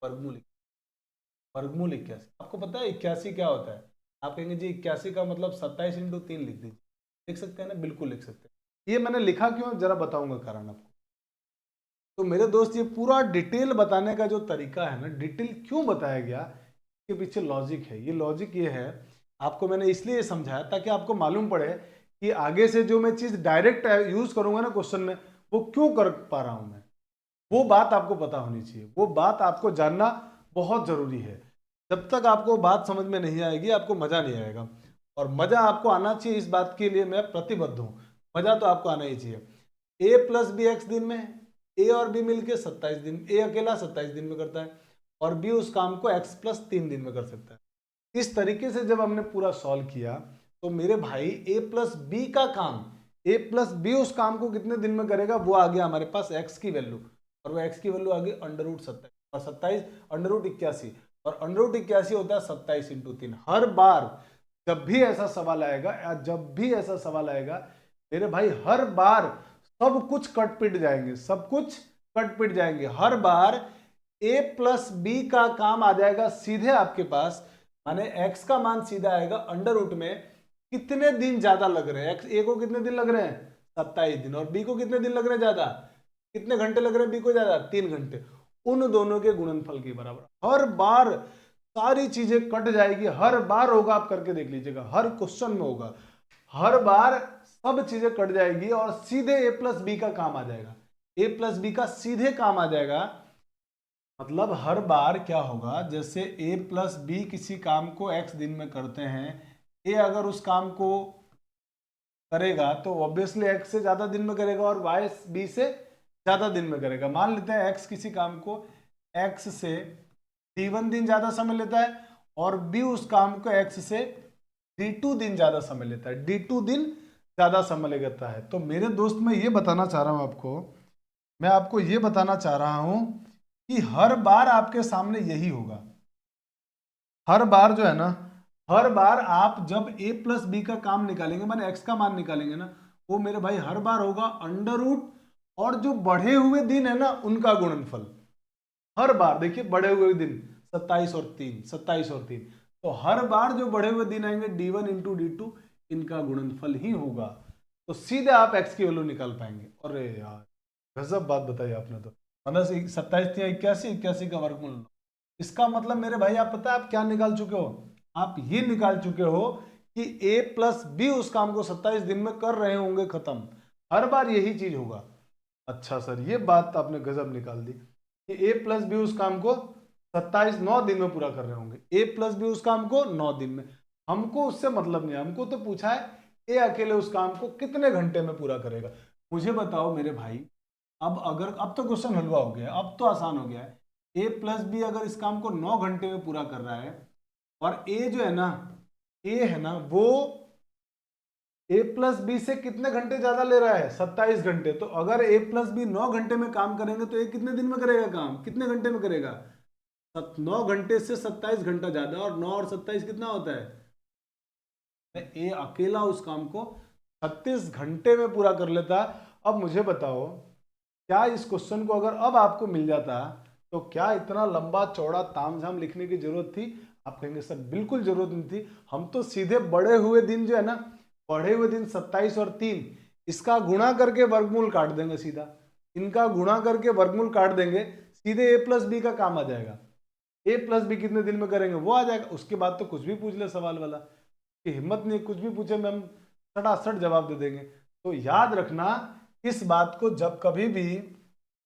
वर्गमूल, वर्गमूल 81। आपको पता है 81 क्या होता है? आप कहेंगे जी 81 का मतलब 27 इंटू 3 लिख दीजिए, लिख सकते हैं ना, बिल्कुल लिख सकते हैं। ये मैंने लिखा क्यों, जरा बताऊंगा कारण आपको। तो मेरे दोस्त ये पूरा डिटेल बताने का जो तरीका है ना, डिटेल क्यों बताया गया, इसके पीछे लॉजिक है। ये लॉजिक ये है, आपको मैंने इसलिए समझाया ताकि आपको मालूम पड़े कि आगे से जो मैं चीज डायरेक्ट यूज करूंगा ना क्वेश्चन में, वो क्यों कर पा रहा हूं मैं, वो बात आपको पता होनी चाहिए, वो बात आपको जानना बहुत जरूरी है। जब तक आपको बात समझ में नहीं आएगी आपको मजा नहीं आएगा, और मजा आपको आना चाहिए, इस बात के लिए मैं प्रतिबद्ध हूं। मजा तो आपको आना ही चाहिए। ए प्लस बी एक्स दिन में, ए और बी मिलके 27 दिन, ए अकेला 27 दिन में करता है, और बी उस काम को एक्स प्लस 3 दिन में कर सकता है। इस तरीके से जब हमने पूरा सॉल्व किया तो मेरे भाई ए प्लस बी का काम, ए प्लस बी उस काम को कितने दिन में करेगा, वो आ गया हमारे पास एक्स की वैल्यू, और वो एक्स की वैल्यू आ गई अंडर रूट 27, और 27 अंडर रूट 81, और अंडर रूट 81 होता है 27 इंटू 3। हर बार जब भी ऐसा सवाल आएगा, या जब भी ऐसा सवाल आएगा मेरे भाई, हर बार सब कुछ कट पिट जाएंगे, सब कुछ कट पिट जाएंगे। हर बार ए प्लस बी का काम आ जाएगा सीधे आपके पास, माने एक्स का मान सीधा आएगा अंडर रूट में कितने दिन ज्यादा लग रहे हैं, एक्स ए को कितने दिन लग रहे हैं 27 दिन, और बी को कितने दिन लग रहे हैं ज्यादा, कितने घंटे लग रहे हैं बी को ज्यादा 3 घंटे, उन दोनों के गुणनफल के बराबर। हर बार सारी चीजें कट जाएगी, हर बार होगा, आप करके देख लीजिएगा, हर क्वेश्चन में होगा, हर बार सब चीजें कट जाएगी और सीधे ए प्लस बी का काम आ जाएगा, ए प्लस बी का सीधे काम आ जाएगा। मतलब हर बार क्या होगा, जैसे ए प्लस बी किसी काम को एक्स दिन में करते हैं, ए अगर उस काम को करेगा तो ऑब्वियसली एक्स से ज्यादा दिन में करेगा, और वाई बी से ज्यादा दिन में करेगा। मान लेते हैं एक्स किसी काम को एक्स से D1 दिन ज्यादा समय लेता है, और बी उस काम को एक्स से D2 दिन ज्यादा समय लेता है, D2 दिन ज्यादा समय लेता है। तो मेरे दोस्त मैं ये बताना चाह रहा हूं आपको, मैं आपको ये बताना चाह रहा हूं कि हर बार आपके सामने यही होगा, हर बार जो है ना, हर बार आप जब ए प्लस बी का काम निकालेंगे, माने एक्स का मान निकालेंगे ना, वो मेरे भाई हर बार होगा अंडर रूट और जो बढ़े हुए दिन है ना उनका गुणनफल। हर बार देखिए बढ़े हुए दिन 27 और 3, 27 और 3, तो हर बार जो बढ़े हुए दिन आएंगे D1 इंटू D2 इनका गुणनफल ही होगा, तो सीधे आप एक्स की वैल्यू निकाल पाएंगे। अरे यार गजब बात बताई आपने, तो मतलब 27 या 81, 81 का वर्गमूल, इसका मतलब मेरे भाई आप पता है आप क्या निकाल चुके हो, आप ये निकाल चुके हो कि a प्लस बी उस काम को 27 दिन में कर रहे होंगे खत्म, हर बार यही चीज होगा। अच्छा सर ये बात आपने गजब निकाल दी कि a प्लस बी उस काम को 27 9 दिन में पूरा कर रहे होंगे, a प्लस बी उस काम को 9 दिन में। हमको उससे मतलब नहीं, हमको तो पूछा है a अकेले उस काम को कितने घंटे में पूरा करेगा। मुझे बताओ मेरे भाई, अब अगर, अब तो क्वेश्चन हलवा हो गया, अब तो आसान हो गया है। ए प्लस बी अगर इस काम को 9 घंटे में पूरा कर रहा है, और ए जो है ना, ए है ना वो ए प्लस बी से कितने घंटे ज्यादा ले रहा है? 27 घंटे। तो अगर ए प्लस बी 9 घंटे में काम करेंगे तो ए कितने दिन में करेगा काम, कितने घंटे में करेगा? 9 घंटे से 27 घंटा ज्यादा, और 9 और 27 कितना होता है? ए अकेला उस काम को 36 घंटे में पूरा कर लेता। अब मुझे बताओ, क्या इस क्वेश्चन को अगर अब आपको मिल जाता तो क्या इतना लंबा चौड़ा तामझाम लिखने की जरूरत थी? आप कहेंगे सर बिल्कुल जरूरत नहीं थी, हम तो सीधे बढ़े हुए दिन जो है ना, बढ़े हुए दिन 27 और 3, इसका गुणा करके वर्गमूल काट देंगे सीधा, इनका गुणा करके वर्गमूल काट देंगे, सीधे ए प्लस बी का काम आ जाएगा। ए प्लस बी कितने दिन में करेंगे वो आ जाएगा। उसके बाद तो कुछ भी पूछ ले सवाल वाला, कि हिम्मत नहीं, कुछ भी पूछे में हम सटासट जवाब दे देंगे। तो याद रखना इस बात को, जब कभी भी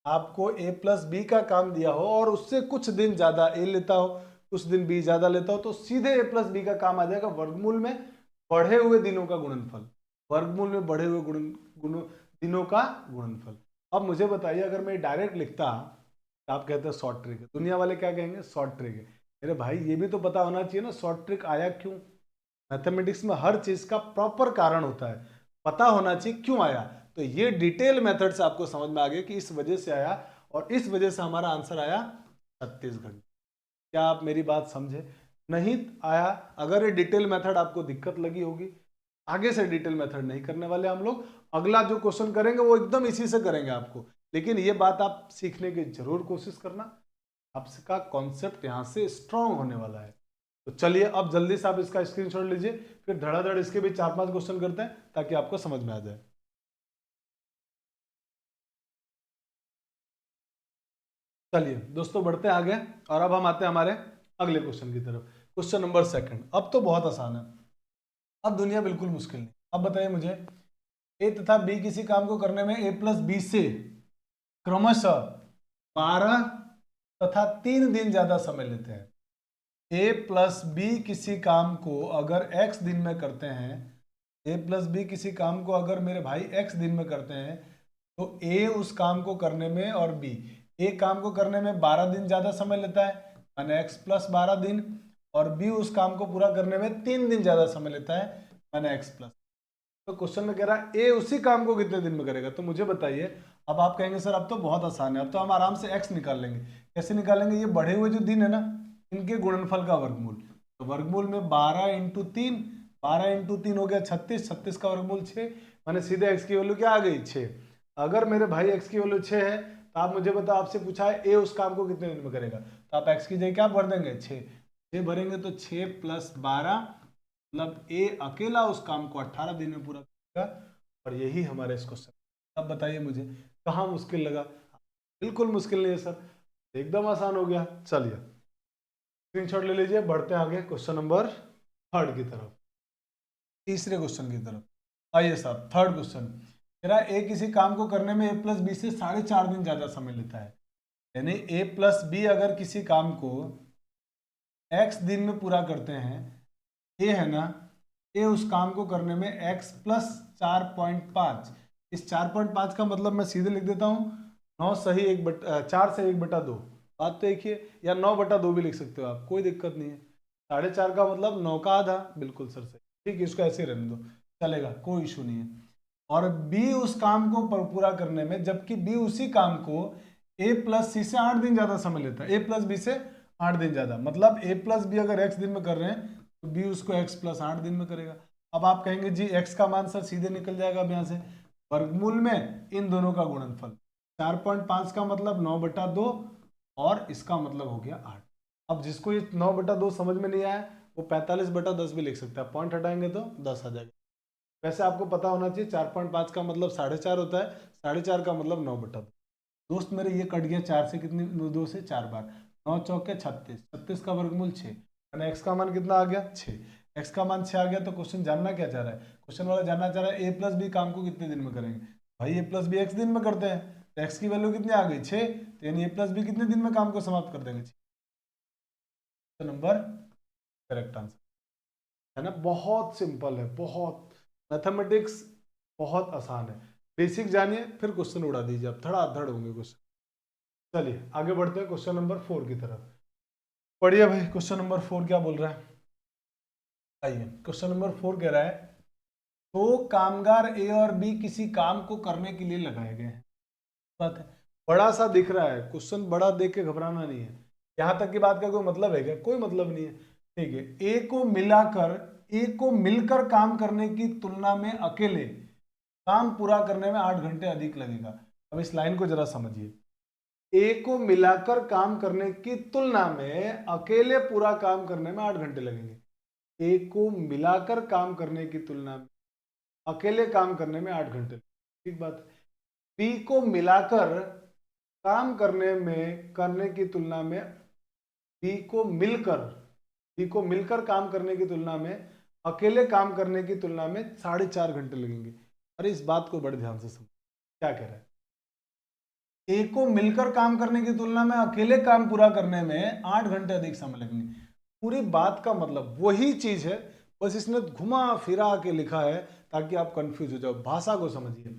आपको ए प्लस बी का काम दिया हो और उससे कुछ दिन ज्यादा ए लेता हो, कुछ दिन बी ज्यादा लेता हो, तो सीधे ए प्लस बी का काम आ जाएगा वर्गमूल में बढ़े हुए दिनों का गुणनफल, वर्गमूल में बढ़े हुए दिनों का गुणनफल। अब मुझे बताइए, अगर मैं डायरेक्ट लिखता तो आप कहते हैं शॉर्ट ट्रिक है, दुनिया वाले क्या कहेंगे? शॉर्ट ट्रिक है। मेरे भाई ये भी तो पता होना चाहिए ना शॉर्ट ट्रिक आया क्यों। मैथमेटिक्स में हर चीज का प्रॉपर कारण होता है, पता होना चाहिए क्यों आया। तो ये डिटेल मेथड से आपको समझ में आ गया कि इस वजह से आया, और इस वजह से हमारा आंसर आया 36 घंटे। क्या आप मेरी बात समझे? नहीं आया, अगर ये डिटेल मेथड आपको दिक्कत लगी होगी, आगे से डिटेल मेथड नहीं करने वाले हम लोग। अगला जो क्वेश्चन करेंगे वो एकदम इसी से करेंगे आपको, लेकिन ये बात आप सीखने की जरूर कोशिश करना, आपका कॉन्सेप्ट यहाँ से स्ट्रांग होने वाला है। तो चलिए अब जल्दी से आप इसका स्क्रीनशॉट लीजिए, फिर धड़ाधड़ इसके भी 4-5 क्वेश्चन करते हैं ताकि आपको समझ में आ जाए। चलिए दोस्तों बढ़ते हैं आगे, और अब हम आते हैं हमारे अगले क्वेश्चन की तरफ। क्वेश्चन नंबर सेकंड, अब तो बहुत आसान है, अब दुनिया बिल्कुल मुश्किल नहीं। अब बताइए मुझे, ए तथा बी किसी काम को करने में ए प्लस बी से क्रमशः 12 तथा 3 दिन ज्यादा समय लेते हैं। ए प्लस बी किसी काम को अगर एक्स दिन में करते हैं, ए प्लस बी किसी काम को अगर मेरे भाई एक्स दिन में करते हैं, तो ए उस काम को करने में और बी, ए काम को करने में 12 दिन ज्यादा समय लेता है माने एक्स प्लस 12 दिन, और बी उस काम को पूरा करने में 3 दिन ज्यादा समय लेता है माने एक्स प्लस। तो क्वेश्चन में कह रहा है ए उसी काम को कितने दिन में करेगा। तो मुझे बताइए, अब आप कहेंगे सर अब तो बहुत आसान है, अब तो हम आराम से एक्स निकाल लेंगे। कैसे निकालेंगे? ये बढ़े हुए जो दिन है ना, इनके गुणनफल का वर्गमूल। तो वर्गमूल में 12 × 3, 12 × 3 हो गया 36, 36 का वर्गमूल 6, मैंने सीधे एक्स की वैल्यू क्या आ गई? 6। अगर मेरे भाई एक्स की वैल्यू 6 है, तो आप मुझे बताओ, आपसे पूछा है ए उस काम को कितने दिन में करेगा, तो आप एक्स की जगह क्या भर देंगे? 6। 6 भरेंगे तो 6 + 12, मतलब ए अकेला उस काम को 18 दिन में पूरा करेगा। और यही हमारे इस क्वेश्चन। अब बताइए मुझे कहाँ मुश्किल लगा? बिल्कुल मुश्किल नहीं है सर, एकदम आसान हो गया। चलिए स्क्रीनशॉट ले लीजिए, बढ़ते हैं आगे क्वेश्चन नंबर थर्ड की तरफ, तीसरे क्वेश्चन की तरफ। आइए साहब थर्ड क्वेश्चन, मेरा ए किसी काम को करने में ए प्लस बी से 4.5 दिन ज्यादा समय लेता है। यानी ए प्लस बी अगर किसी काम को एक्स दिन में पूरा करते हैं, ए है ना, ए उस काम को करने में x + 4.5, इस 4.5 का मतलब मैं सीधे लिख देता हूँ 9 सही 4 से 1/2। बात तो एक ही है, या 9/2 भी लिख सकते हो आप, कोई दिक्कत नहीं है। 4.5 का मतलब 9 का आधा, बिल्कुल सर सही, ठीक है, इसको ऐसे ही रहने दो, चलेगा, कोई इशू नहीं है। और बी उस काम को पूरा करने में, जबकि बी उसी काम को ए प्लस सी से 8 दिन ज्यादा समय लेता है, ए प्लस बी से 8 दिन ज्यादा, मतलब ए प्लस बी अगर एक्स दिन में कर रहे हैं तो बी उसको x + 8 दिन में करेगा। अब आप कहेंगे जी x का मान सर सीधे निकल जाएगा अब यहाँ से, वर्गमूल में इन दोनों का गुणनफल, 4.5 का मतलब 9/2, और इसका मतलब हो गया 8। अब जिसको ये 9/2 समझ में नहीं आया, वो 45/10 भी लिख सकता है, पॉइंट हटाएंगे तो 10 आ जाएगा। वैसे आपको पता होना चाहिए 4.5 का मतलब 4.5 होता है, 4.5 का मतलब 9/2। दोस्त मेरे ये कट गया 4 से, कितनी 2 से 4 बार, 9 चौके 36, 36 का वर्गमूल 6, यानी एक्स का मान कितना आ गया? 6। एक्स का मान 6 आ गया, तो क्वेश्चन जानना क्या चाह रहा है? क्वेश्चन वाला जानना चाह रहा है ए प्लस बी काम को कितने दिन में करेंगे। भाई ए प्लस बी एक्स दिन में करते हैं, तो एक्स की वैल्यू कितनी आ गई? 6, तो यानी ए प्लस बी कितने दिन में काम को समाप्त कर देंगे? 6 नंबर करेक्ट आंसर है ना। बहुत सिंपल है, बहुत, मैथमेटिक्स बहुत आसान है। बेसिक जानिए फिर क्वेश्चन उड़ा दीजिए, अब धड़ाधड़ होंगे क्वेश्चन। चलिए आगे बढ़ते हैं क्वेश्चन नंबर 4 की तरफ। पढ़िए भाई क्वेश्चन नंबर 4 क्या बोल रहा है। आइए क्वेश्चन नंबर 4 कह रहा है, तो कामगार ए और बी किसी काम को करने के लिए लगाए गए हैं। बात है, बड़ा सा दिख रहा है क्वेश्चन, बड़ा देख के घबराना नहीं है। यहां तक की बात का कोई मतलब है क्या? कोई मतलब नहीं है। ठीक है, ए को मिलकर काम करने की तुलना में अकेले काम पूरा करने में 8 घंटे अधिक लगेगा। अब इस लाइन को जरा समझिए। ए को मिलाकर काम करने की तुलना में अकेले पूरा काम करने में 8 घंटे लगेंगे। ए को मिलाकर काम करने की तुलना में अकेले काम करने में 8 घंटे। ठीक बात है। बी को मिलाकर काम करने की तुलना में बी को मिलकर काम करने की तुलना में अकेले काम करने की तुलना में 4.5 घंटे लगेंगे। अरे इस बात को बड़े ध्यान से समझ, क्या कह रहा है? ए को मिलकर काम करने की तुलना में अकेले काम पूरा करने में 8 घंटे अधिक समय लगेंगे। पूरी बात का मतलब वही चीज है, बस इसने घुमा फिरा के लिखा है ताकि आप कंफ्यूज हो जाओ। भाषा को समझिए,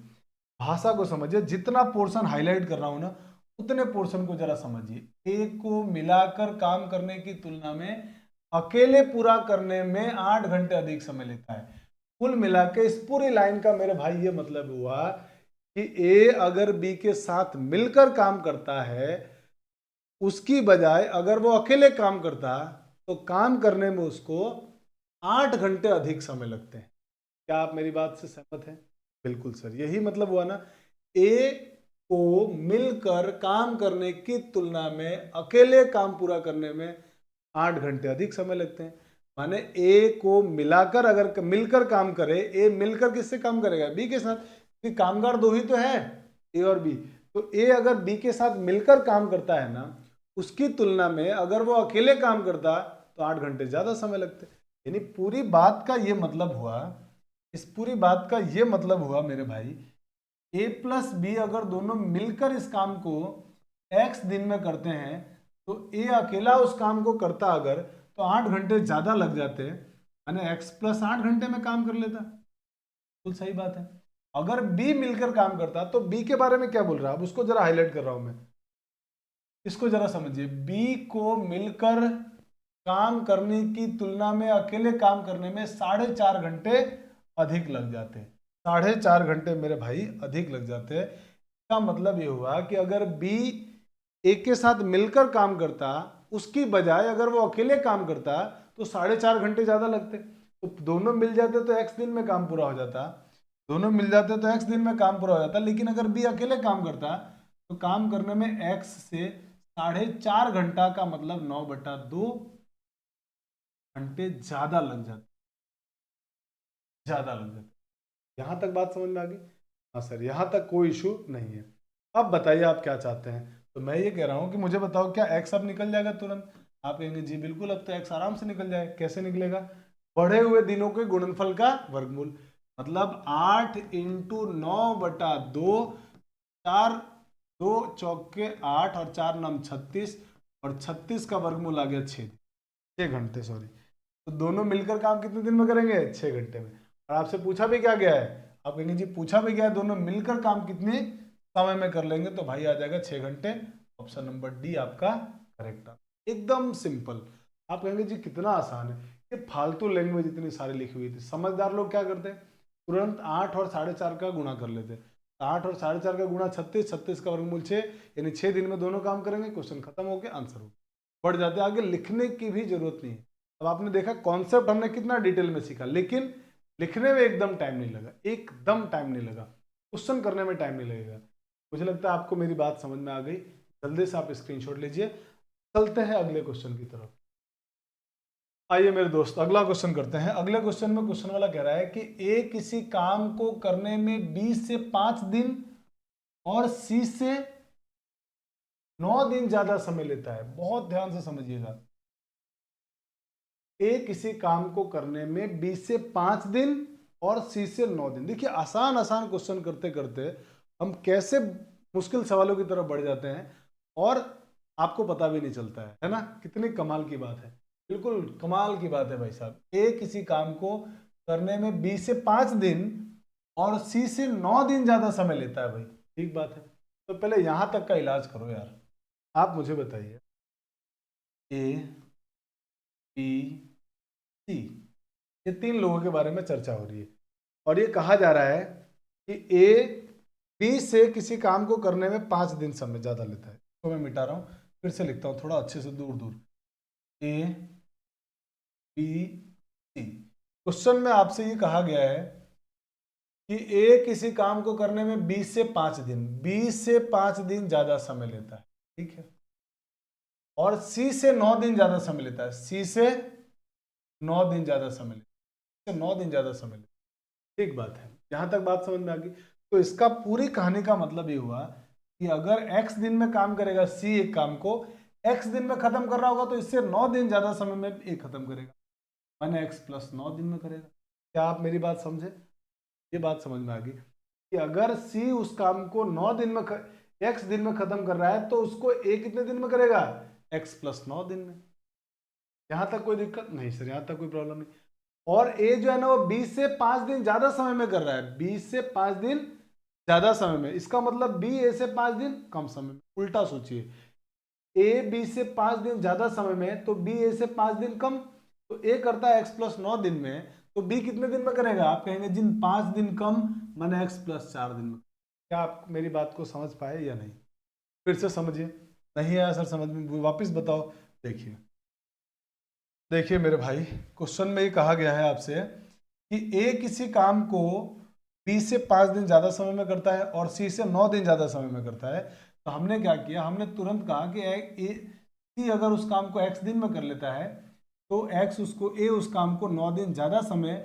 भाषा को समझिए। जितना पोर्शन हाईलाइट कर रहा हूं ना, उतने पोर्शन को जरा समझिए। ए को मिलाकर काम करने की तुलना में अकेले पूरा करने में 8 घंटे अधिक समय लेता है। कुल मिला के इस पूरी लाइन का मेरे भाई ये मतलब हुआ कि ए अगर बी के साथ मिलकर काम करता है, उसकी बजाय अगर वो अकेले काम करता तो काम करने में उसको 8 घंटे अधिक समय लगते हैं। क्या आप मेरी बात से सहमत हैं? बिल्कुल सर, यही मतलब हुआ ना। ए को मिलकर काम करने की तुलना में अकेले काम पूरा करने में 8 घंटे अधिक समय लगते हैं। माने ए को मिलाकर अगर मिलकर काम करे, ए मिलकर किससे काम करेगा? बी के साथ, क्योंकि कामगार दो ही तो है, ए और बी। तो ए अगर बी के साथ मिलकर काम करता है ना, उसकी तुलना में अगर वो अकेले काम करता तो 8 घंटे ज्यादा समय लगते। यानी पूरी बात का ये मतलब हुआ, इस पूरी बात का ये मतलब हुआ मेरे भाई, ए प्लस बी अगर दोनों मिलकर इस काम को एक्स दिन में करते हैं, तो ए अकेला उस काम को करता अगर, तो 8 घंटे ज्यादा लग जाते, यानी एक्स प्लस 8 घंटे में काम कर लेता। बिल्कुल सही बात है। अगर बी मिलकर काम करता तो बी के बारे में क्या बोल रहा है, अब उसको जरा हाईलाइट कर रहा हूं मैं। इसको जरा समझिए। बी को मिलकर काम करने की तुलना में अकेले काम करने में 4.5 घंटे अधिक लग जाते। 4.5 घंटे मेरे भाई अधिक लग जाते हैं। इसका मतलब ये हुआ कि अगर बी ए के साथ मिलकर काम करता, उसकी बजाय अगर वो अकेले काम करता तो 4.5 घंटे ज्यादा लगते। तो दोनों मिल जाते तो एक्स दिन में काम पूरा हो जाता, दोनों मिल जाते तो एक्स दिन में काम पूरा हो जाता। लेकिन अगर बी अकेले काम करता तो काम करने में एक्स से 4.5 घंटा का मतलब 9/2 घंटे ज्यादा लग जाते। यहां तक बात समझ में आ गई? हाँ सर, यहां तक कोई इशू नहीं है। अब बताइए आप क्या चाहते हैं। तो मैं ये कह रहा हूं कि मुझे बताओ, क्या एक्स अब निकल जाएगा तुरंत? आप कहेंगे जी बिल्कुल, अब तो एक्स आराम से निकल जाएगा। कैसे निकलेगा? बढ़े हुए दिनों के गुणनफल का वर्गमूल, मतलब 8 × 9/2, 4 2 चौके 8 और 4 9 36, और 36 का वर्गमूल आ गया 6 घंटे, सॉरी। तो दोनों मिलकर काम कितने दिन में करेंगे? 6 घंटे में। और आपसे पूछा भी क्या गया है? आप कहेंगे जी पूछा भी गया है दोनों मिलकर काम कितने समय में कर लेंगे, तो भाई आ जाएगा 6 घंटे। ऑप्शन नंबर डी आपका करेक्ट। एकदम सिंपल। आप कहेंगे जी कितना आसान है, ये फालतू लैंग्वेज इतनी सारी लिखी हुई थी। समझदार लोग क्या करते हैं, तुरंत 8 और 4.5 का गुणा कर लेते। 8 और 4.5 का गुणा 36, 36 का वर्गमूल 6, यानी 6 दिन में दोनों काम करेंगे, क्वेश्चन खत्म हो गया, आंसर हो। बढ़ जाते, आगे लिखने की भी जरूरत नहीं है। अब आपने देखा कॉन्सेप्ट हमने कितना डिटेल में सीखा, लेकिन लिखने में एकदम टाइम नहीं लगा, एकदम टाइम नहीं लगा। क्वेश्चन करने में टाइम नहीं लगेगा। मुझे लगता है आपको मेरी बात समझ में आ गई। जल्दी से आप स्क्रीनशॉट लीजिए। चलते हैं अगले क्वेश्चन की तरफ। आइए मेरे दोस्त, अगला क्वेश्चन करते हैं। अगले क्वेश्चन में क्वेश्चन वाला कह रहा है कि ए किसी काम को करने में 20 से 5 दिन और सी से 9 दिन ज्यादा समय लेता है। बहुत ध्यान से समझिएगा। ए किसी काम को करने में 20 से 5 दिन और सी से 9 दिन। देखिए आसान आसान क्वेश्चन करते करते हम कैसे मुश्किल सवालों की तरफ बढ़ जाते हैं और आपको पता भी नहीं चलता है ना? कितनी कमाल की बात है, बिल्कुल कमाल की बात है भाई साहब। ए किसी काम को करने में 20 से 5 दिन और सी से 9 दिन ज्यादा समय लेता है भाई। ठीक बात है। तो पहले यहां तक का इलाज करो यार। आप मुझे बताइए, ए बी सी, ये 3 लोगों के बारे में चर्चा हो रही है और ये कहा जा रहा है कि ए बी से किसी काम को करने में 5 दिन समय ज़्यादा लेता है। तो मैं मिटा रहा हूँ, फिर से लिखता हूँ थोड़ा अच्छे से, दूर दूर। ए बी सी, क्वेश्चन में आपसे ये कहा गया है कि ए किसी काम को करने में 20 से 5 दिन, 20 से 5 दिन ज़्यादा समय लेता है, ठीक है। और सी से 9 दिन ज़्यादा समय लेता है, सी से 9 दिन ज़्यादा समय लेता है, 9 दिन ज़्यादा समय लेता है। ठीक बात है, यहाँ तक बात समझ में आ गई। तो इसका पूरी कहानी का मतलब ये हुआ कि अगर x दिन में काम करेगा c एक काम को, x दिन में खत्म कर रहा होगा तो इससे 9 दिन ज्यादा समय में a खत्म करेगा, माने x प्लस 9 दिन में करेगा। क्या आप मेरी बात समझे? ये बात समझ में आ गई कि अगर c उस काम को 9 दिन में x दिन में खत्म कर रहा है तो उसको a कितने दिन में करेगा? x प्लस 9 दिन में। यहां तक कोई दिक्कत नहीं सर, यहां तक कोई प्रॉब्लम नहीं। और ए जो है ना वो 20 से 5 दिन ज्यादा समय में कर रहा है, 20 से 5 दिन ज्यादा समय में। इसका मतलब बी ए से 5 दिन कम समय में। उल्टा सोचिए, ए बी से 5 दिन ज्यादा समय में तो बी ए से 5 दिन कम। तो ए करता है x प्लस 9 दिन में, तो बी कितने दिन में करेगा? आप कहेंगे जिन 5 दिन कम, माने x प्लस 4 दिन में। क्या आप मेरी बात को समझ पाए या नहीं? फिर से समझिए। नहीं आया सर समझ में, वापिस बताओ। देखिए देखिए मेरे भाई, क्वेश्चन में ये कहा गया है आपसे कि ए किसी काम को बी से 5 दिन ज्यादा समय में करता है और सी से 9 दिन ज्यादा समय में करता है। तो हमने क्या किया, हमने तुरंत कहा कि सी अगर उस काम को x दिन में कर लेता है तो x उसको ए उस काम को 9 दिन ज्यादा समय,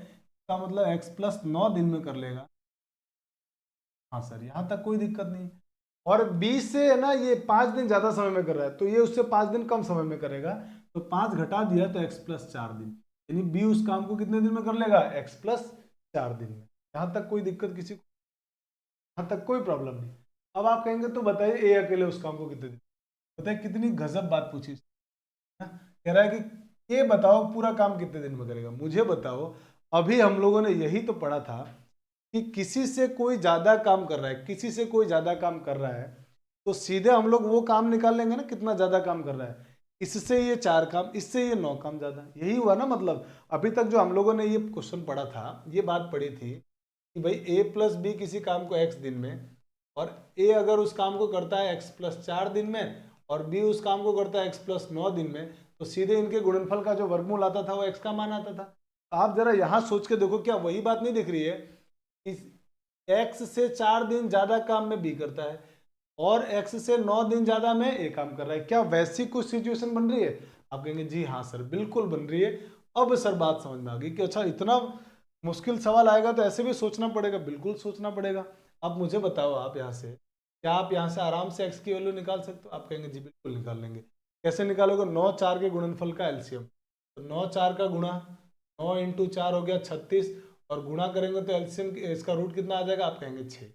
का मतलब x प्लस 9 दिन में कर लेगा। हाँ सर, यहाँ तक कोई दिक्कत नहीं। और बी से है ना ये 5 दिन ज्यादा समय में कर रहा है तो ये उससे 5 दिन कम समय में करेगा, तो 5 घटा दिया तो x प्लस 4 दिन, यानी बी उस काम को कितने दिन में कर लेगा? x प्लस 4 दिन में। यहाँ तक कोई दिक्कत किसी को? यहाँ तक कोई प्रॉब्लम नहीं। अब आप कहेंगे तो बताइए ए अकेले उस काम को कितने दिन, बताइए कितनी गजब बात पूछी। कह रहा है कि ये बताओ पूरा काम कितने दिन में करेगा। मुझे बताओ, अभी हम लोगों ने यही तो पढ़ा था कि किसी से कोई ज्यादा काम कर रहा है, किसी से कोई ज्यादा काम कर रहा है तो सीधे हम लोग वो काम निकाल लेंगे ना कितना ज्यादा काम कर रहा है। इससे ये 4 काम, इससे ये 9 काम ज्यादा, यही हुआ ना मतलब। अभी तक जो हम लोगों ने ये क्वेश्चन पढ़ा था, ये बात पढ़ी थी कि भाई ए प्लस बी किसी काम को x दिन में, और ए अगर उस काम को करता है x प्लस 4 दिन में और बी उस काम को करता है x प्लस 9 दिन में, तो सीधे इनके गुणनफल का जो वर्गमूल आता था वो x का मान आता था। आप जरा यहाँ सोच के देखो, क्या वही बात नहीं दिख रही है? इस x से 4 दिन ज्यादा काम में b करता है और x से 9 दिन ज्यादा में a काम कर रहा है। क्या वैसी कुछ सिचुएशन बन रही है? आप कहेंगे जी हाँ सर बिल्कुल बन रही है। अब सर बात समझ में आ गई कि अच्छा इतना मुश्किल सवाल आएगा तो ऐसे भी सोचना पड़ेगा। बिल्कुल सोचना पड़ेगा। अब मुझे बताओ, आप यहाँ से, क्या आप यहाँ से आराम से x की वैल्यू निकाल सकते हो? आप कहेंगे जी बिल्कुल निकाल लेंगे। कैसे निकालोगे? 9 4 के गुणनफल का एलसीएम, तो 9 4 का गुणा, 9 इंटू 4 हो गया 36, और गुणा करेंगे तो एलसीएम इसका रूट कितना आ जाएगा? आप कहेंगे 6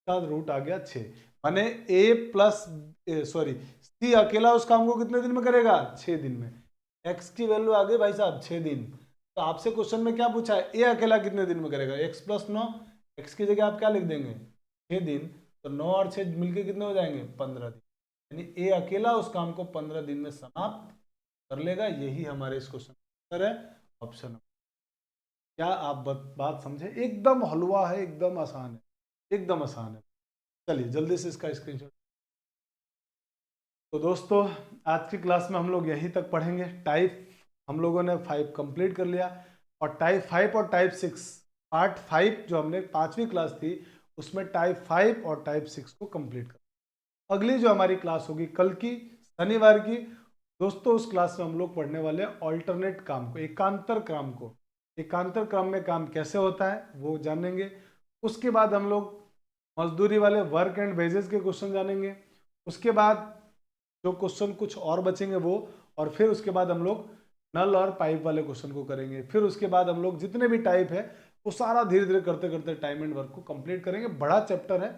का रूट आ गया 6, माने ए प्लस सॉरी सी अकेला उस काम को कितने दिन में करेगा? 6 दिन में। x की वैल्यू आ गई भाई साहब 6 दिन। तो आपसे क्वेश्चन में क्या पूछा है? ए अकेला कितने दिन में करेगा? x प्लस 9, x की जगह आप क्या लिख देंगे? 6 दिन। तो 9 और 6 मिलके कितने हो जाएंगे? 15 दिन। यानी ए अकेला उस काम को 15 दिन में समाप्त कर लेगा। यही हमारे इस क्वेश्चन का आंसर है, ऑप्शन। क्या आप बात समझे? एकदम हलवा है, एकदम आसान है, एकदम आसान है। चलिए जल्दी से इसका स्क्रीनशॉट। तो दोस्तों आज की क्लास में हम लोग यहीं तक पढ़ेंगे। टाइप हम लोगों ने 5 कंप्लीट कर लिया, और टाइप 5 और टाइप 6, पार्ट 5 जो हमने 5वीं क्लास थी उसमें टाइप 5 और टाइप 6 को कंप्लीट कर। अगली जो हमारी क्लास होगी कल की, शनिवार की, दोस्तों उस क्लास में हम लोग पढ़ने वाले हैं ऑल्टरनेट काम को, एकांतर क्रम को। एकांतर क्रम में काम कैसे होता है वो जानेंगे। उसके बाद हम लोग मजदूरी वाले वर्क एंड वेजेस के क्वेश्चन जानेंगे। उसके बाद जो क्वेश्चन कुछ और बचेंगे वो, और फिर उसके बाद हम लोग नल और पाइप वाले क्वेश्चन को करेंगे। फिर उसके बाद हम लोग जितने भी टाइप है वो सारा धीरे धीरे करते करते टाइम एंड वर्क को कंप्लीट करेंगे। बड़ा चैप्टर है,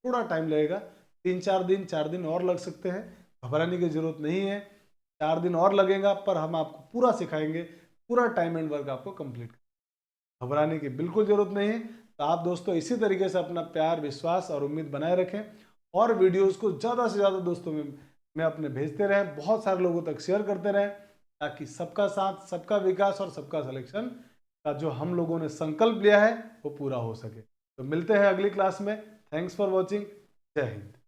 थोड़ा टाइम लगेगा, 3 4 दिन और लग सकते हैं। घबराने की जरूरत नहीं है, 4 दिन और लगेगा, पर हम आपको पूरा सिखाएंगे, पूरा टाइम एंड वर्क आपको कंप्लीट। घबराने की बिल्कुल जरूरत नहीं है। तो आप दोस्तों इसी तरीके से अपना प्यार, विश्वास और उम्मीद बनाए रखें, और वीडियोस को ज़्यादा से ज़्यादा दोस्तों में अपने भेजते रहें, बहुत सारे लोगों तक शेयर करते रहें, ताकि सबका साथ, सबका विकास और सबका सिलेक्शन का जो हम लोगों ने संकल्प लिया है वो पूरा हो सके। तो मिलते हैं अगली क्लास में। Thanks for watching. जय हिंद।